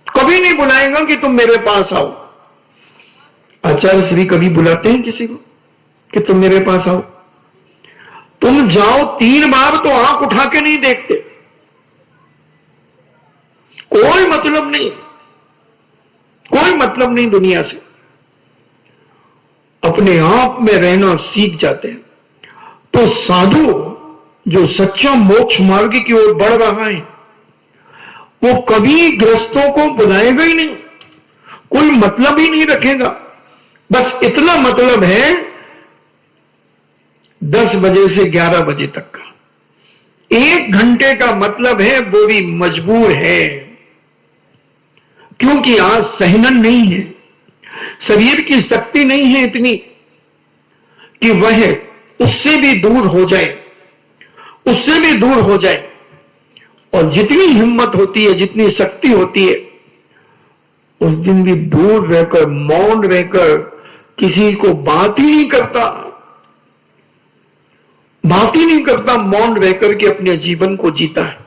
कभी नहीं बुलाएगा कि तुम मेरे पास आओ। आचार्य श्री कभी बुलाते हैं किसी को कि तुम मेरे पास आओ? तुम जाओ 3 बार तो आंख उठा के नहीं देखते, कोई मतलब नहीं, कोई मतलब नहीं दुनिया से। अपने आप में रहना सीख जाते हैं। तो साधु जो सच्चा मोक्ष मार्ग की ओर बढ़ रहा है, वो कभी ग्रस्तों को बुलाएगा ही नहीं, कोई मतलब ही नहीं रखेगा। बस इतना मतलब है 10 बजे से 11 बजे तक का 1 घंटे का मतलब है, वो भी मजबूर है, क्योंकि आज सहनन नहीं है, शरीर की शक्ति नहीं है इतनी कि वह उससे भी दूर हो जाए, उससे भी दूर हो जाए। और जितनी हिम्मत होती है, जितनी शक्ति होती है, उस दिन भी दूर रहकर, मौन रहकर, किसी को बात ही नहीं करता, बात ही नहीं करता, मौन रहकर के अपने जीवन को जीता है,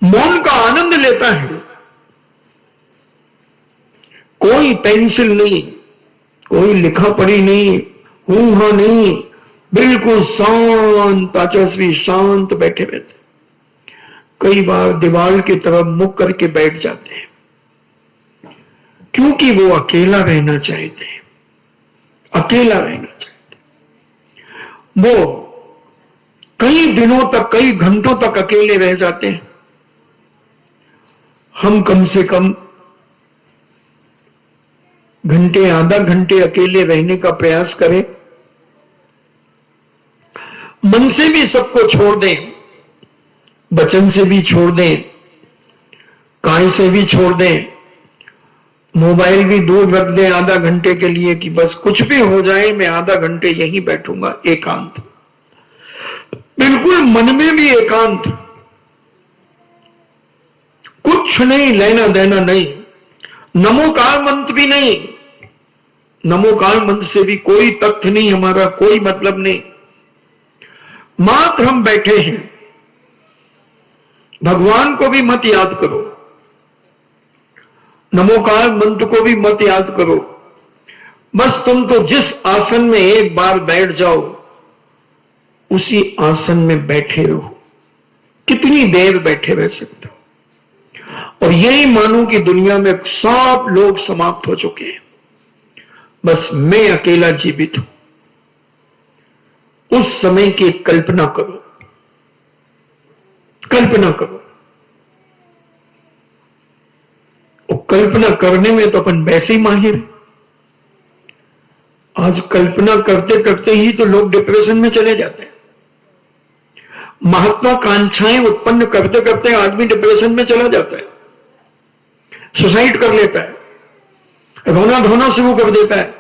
मौन का आनंद लेता है। कोई पेंसिल नहीं, कोई लिखा पढ़ी नहीं, ऊहा नहीं, बिल्कुल शांत आचार्य शांत बैठे रहते। कई बार दीवार की तरफ मुख करके बैठ जाते हैं, क्योंकि वो अकेला रहना चाहते हैं, अकेला रहना चाहते हैं। वो कई दिनों तक, कई घंटों तक अकेले रह जाते हैं। हम कम से कम घंटे, आधा घंटे अकेले रहने का प्रयास करें। मन से भी सबको छोड़ दें, वचन से भी छोड़ दें, काय से भी छोड़ दें, मोबाइल भी दूर रख दें आधा घंटे के लिए कि बस कुछ भी हो जाए मैं आधा घंटे यहीं बैठूंगा, एकांत, बिल्कुल मन में भी एकांत, कुछ नहीं, लेना देना नहीं, नमोकार मंत्र भी नहीं, नमोकार मंत्र से भी कोई तथ्य नहीं, हमारा कोई मतलब नहीं, मात्र हम बैठे हैं। भगवान को भी मत याद करो, नमोकार मंत्र को भी मत याद करो, बस तुम तो जिस आसन में एक बार बैठ जाओ उसी आसन में बैठे रहो। कितनी देर बैठे रह सकते हो? और यही मानो कि दुनिया में सब लोग समाप्त हो चुके हैं, बस मैं अकेला जीवित हूं। उस समय की कल्पना करो, कल्पना करो। और कल्पना करने में तो अपन वैसे ही माहिर हैं। आज कल्पना करते करते ही तो लोग डिप्रेशन में चले जाते हैं। महत्वाकांक्षाएं उत्पन्न करते करते आदमी डिप्रेशन में चला जाता है, सुसाइड कर लेता है, रोना धोना शुरू कर देता है,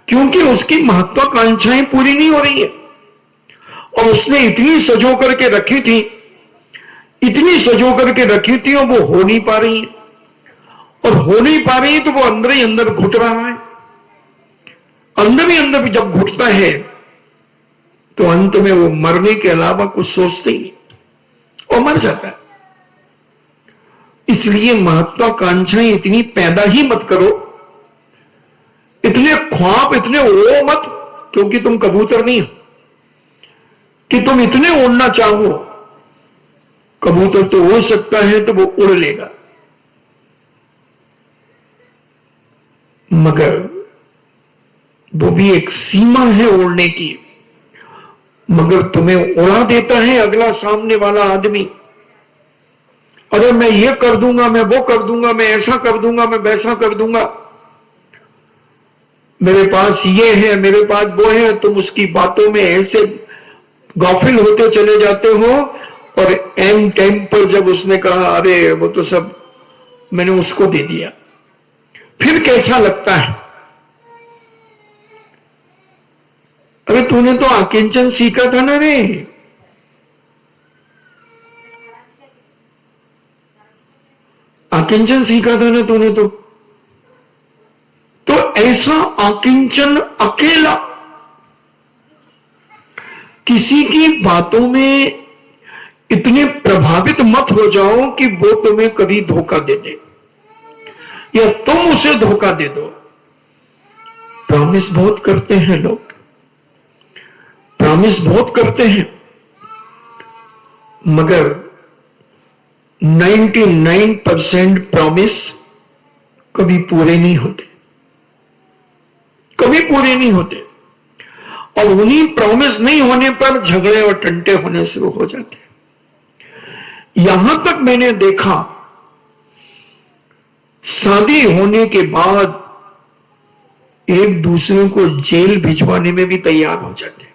क्योंकि उसकी महत्वाकांक्षाएं पूरी नहीं हो रही है। और उसने इतनी सजो करके रखी थी, इतनी सजो करके रखी थी, और वो हो नहीं पा रही है, और हो नहीं पा रही तो वो अंदर ही अंदर घुट रहा है। अंदर ही अंदर भी जब घुटता है तो अंत में वो मरने के अलावा कुछ सोचते ही नहीं और मर जाता है। इसलिए महत्वाकांक्षाएं इतनी पैदा ही मत करो, इतने ख्वाब इतने ओ मत, क्योंकि तुम कबूतर नहीं हो कि तुम इतने उड़ना चाहो। कबूतर तो हो सकता है तो वो उड़ लेगा, मगर वो भी एक सीमा है उड़ने की। मगर तुम्हें उड़ा देता है अगला सामने वाला आदमी। अरे मैं ये कर दूंगा, मैं वो कर दूंगा, मैं ऐसा कर दूंगा, मैं वैसा कर दूंगा, मेरे पास ये है, मेरे पास वो है। तुम उसकी बातों में ऐसे गाफिल होते चले जाते हो, और एंड टाइम पर जब उसने कहा अरे वो तो सब मैंने उसको दे दिया, फिर कैसा लगता है? अरे तूने तो आकिंचन सीखा था ना रे, आकिंचन सीखा था ना तूने तो ऐसा आकिंचन अकेला, किसी की बातों में इतने प्रभावित मत हो जाओ कि वो तुम्हें कभी धोखा दे दे या तुम उसे धोखा दे दो। प्रॉमिस बहुत करते हैं लोग, प्रॉमिस बहुत करते हैं, मगर 99% प्रॉमिस कभी पूरे नहीं होते, कभी पूरे नहीं होते। और उन्हीं प्रॉमिस नहीं होने पर झगड़े और टंटे होने शुरू हो जाते हैं। यहां तक मैंने देखा, शादी होने के बाद एक दूसरे को जेल भिजवाने में भी तैयार हो जाते हैं,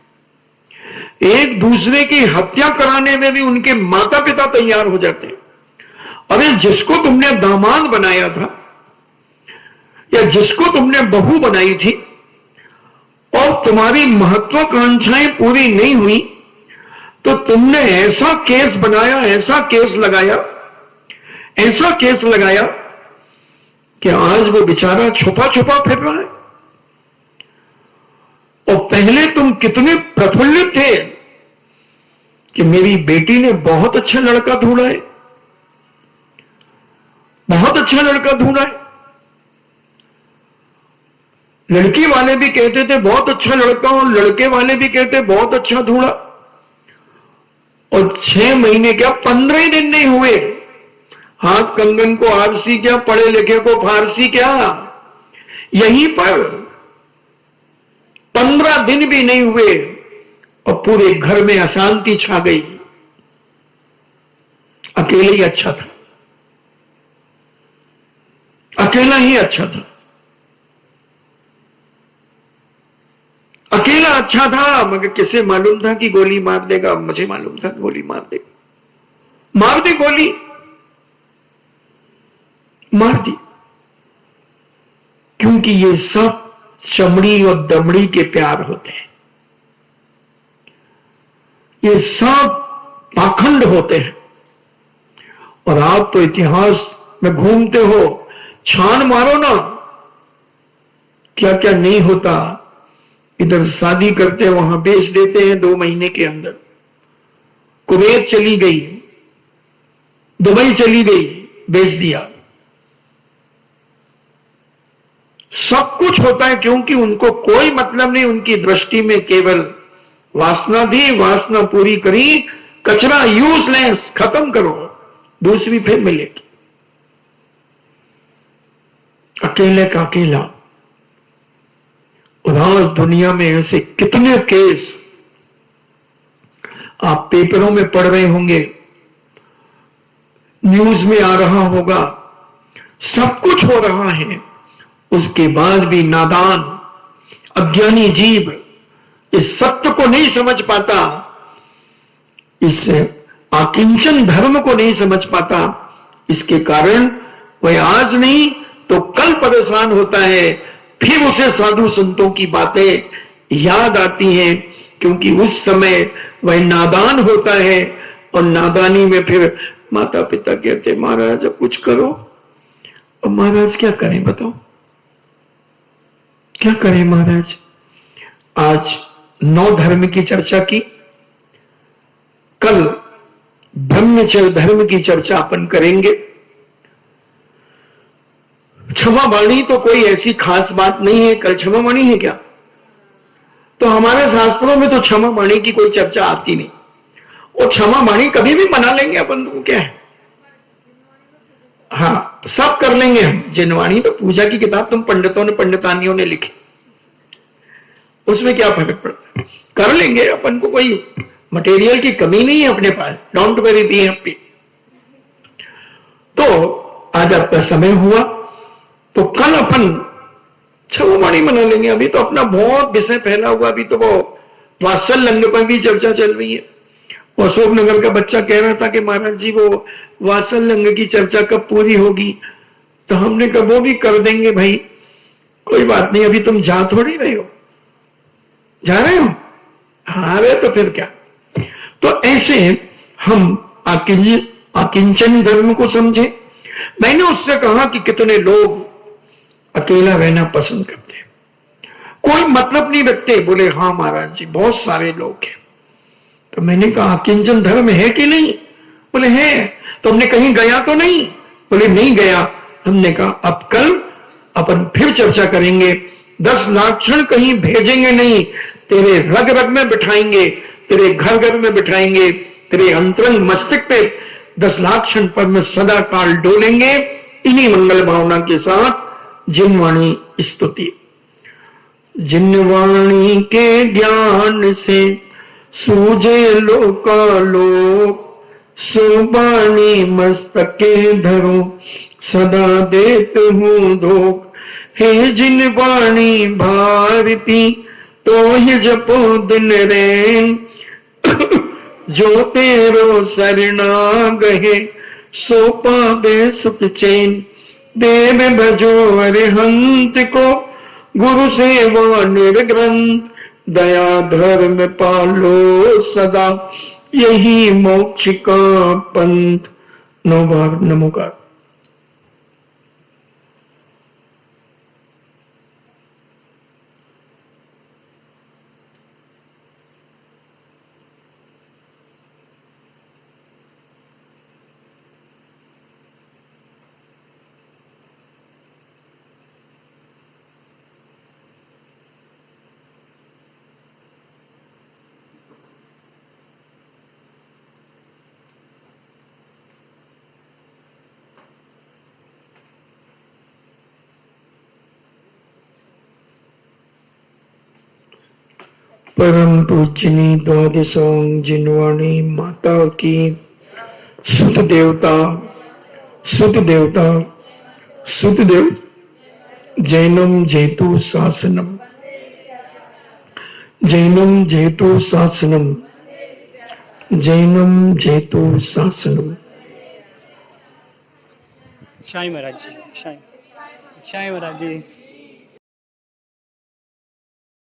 एक दूसरे की हत्या कराने में भी उनके माता पिता तैयार हो जाते हैं। अरे जिसको तुमने दामाद बनाया था या जिसको तुमने बहू बनाई थी और तुम्हारी महत्वाकांक्षाएं पूरी नहीं हुई, तो तुमने ऐसा केस बनाया, ऐसा केस लगाया, ऐसा केस लगाया कि आज वो बेचारा छुपा छुपा फिर रहा है। और पहले तुम कितने प्रफुल्लित थे कि मेरी बेटी ने बहुत अच्छा लड़का ढूंढा है, बहुत अच्छा लड़का ढूंढा है। लड़की वाले भी कहते थे बहुत अच्छा लड़का, और लड़के वाले भी कहते बहुत अच्छा ढूंढा। और 6 महीने क्या 15 दिन नहीं हुए, हाथ कंगन को आरसी क्या, पढ़े लिखे को फारसी क्या, यहीं पर 15 दिन भी नहीं हुए और पूरे घर में अशांति छा गई। अकेले ही अच्छा था, अकेला ही अच्छा था, अकेला अच्छा था। मगर किसे मालूम था कि गोली मार देगा? मुझे मालूम था गोली मार देगा, मार दी गोली, मार दी। क्योंकि ये सब चमड़ी और दमड़ी के प्यार होते हैं, ये सब पाखंड होते हैं। और आप तो इतिहास में घूमते हो, छान मारो ना, क्या क्या नहीं होता। इधर शादी करते हैं, वहां बेच देते हैं 2 महीने के अंदर। कुवैत चली गई, दुबई चली गई, बेच दिया। सब कुछ होता है क्योंकि उनको कोई मतलब नहीं, उनकी दृष्टि में केवल वासना थी, वासना पूरी करी, कचरा यूजलेस, खत्म करो, दूसरी फिर मिलेगी। अकेले का अकेला। और आज दुनिया में ऐसे कितने केस आप पेपरों में पढ़ रहे होंगे, न्यूज में आ रहा होगा, सब कुछ हो रहा है, उसके बाद भी नादान अज्ञानी जीव इस सत्य को नहीं समझ पाता, इस आकिंचन धर्म को नहीं समझ पाता। इसके कारण वह आज नहीं तो कल परेशान होता है। फिर उसे साधु संतों की बातें याद आती हैं, क्योंकि उस समय वह नादान होता है। और नादानी में फिर माता पिता कहते महाराज अब कुछ करो। और महाराज क्या करें बताओ, क्या करें महाराज। आज 9 धर्म की चर्चा की, कल ब्रह्मचर्य धर्म की चर्चा अपन करेंगे। क्षमा वाणी तो कोई ऐसी खास बात नहीं है, कल क्षमा वाणी है क्या? तो हमारे शास्त्रों में तो क्षमा वाणी की कोई चर्चा आती नहीं। और क्षमा वाणी कभी भी मना लेंगे अपन, तो क्या है, हाँ सब कर लेंगे हम। जिनवाणी तो पूजा की किताब तुम पंडितों ने पंडितानियों ने लिखी, उसमें क्या फर्क पड़ता है, कर लेंगे अपन को, कोई मटेरियल की कमी नहीं है अपने पास। Don't very be happy. तो आज आपका समय हुआ, तो कल अपन क्षमावाणी मना लेंगे। अभी तो अपना बहुत विषय फैला हुआ, अभी तो वो वात्सल्य पर भी चर्चा चल रही है। अशोक नगर का बच्चा कह रहा था कि महाराज जी वो वात्सल्य की चर्चा कब पूरी होगी। तो हमने कहा वो भी कर देंगे भाई, कोई बात नहीं। अभी तुम जा थोड़ी रहे हो, जा रहे हो, हाँ रहे तो फिर क्या। तो ऐसे हम आकिंचन धर्म को समझे। मैंने उससे कहा कि कितने लोग अकेला रहना पसंद करते हैं, कोई मतलब नहीं रखते। बोले हाँ महाराज जी बहुत सारे लोग हैं। तो मैंने कहा किंचन धर्म है कि नहीं? बोले है। तो हमने कहीं गया तो नहीं? बोले नहीं गया। हमने कहा अब कल अपन फिर चर्चा करेंगे। 10 लक्षण कहीं भेजेंगे नहीं, तेरे रग रग में बिठाएंगे, तेरे घर घर में बिठाएंगे, तेरे अंतरंग मस्तिष्क पे 10 लक्षण पर में सदा काल डोलेंगे। इन्हीं मंगल भावना के साथ जिनवाणी स्तुति। जिनवाणी के ज्ञान से सूझे लोकालोक, सुबाणी मस्तके धरो सदा देत हूं धोख। हे जिनवाणी भारती तो ही जपो दिन रैन, जो तेरो शरणागहे सो पावे सुख चैन। देव भजो अरिहंत को गुरु सेवा निर्ग्रंथ, दया धर्म पालो सदा यही मोक्ष का पंथ। 9 बार नमोकार। परम पूजनी द्वादशों जिनवाणी माता की सुत देवता जैनम जेतु शासनम, जैनम जेतु शासनम, जैनम जेतु शासनम। शाही महाराज जी, शाही महाराज जी।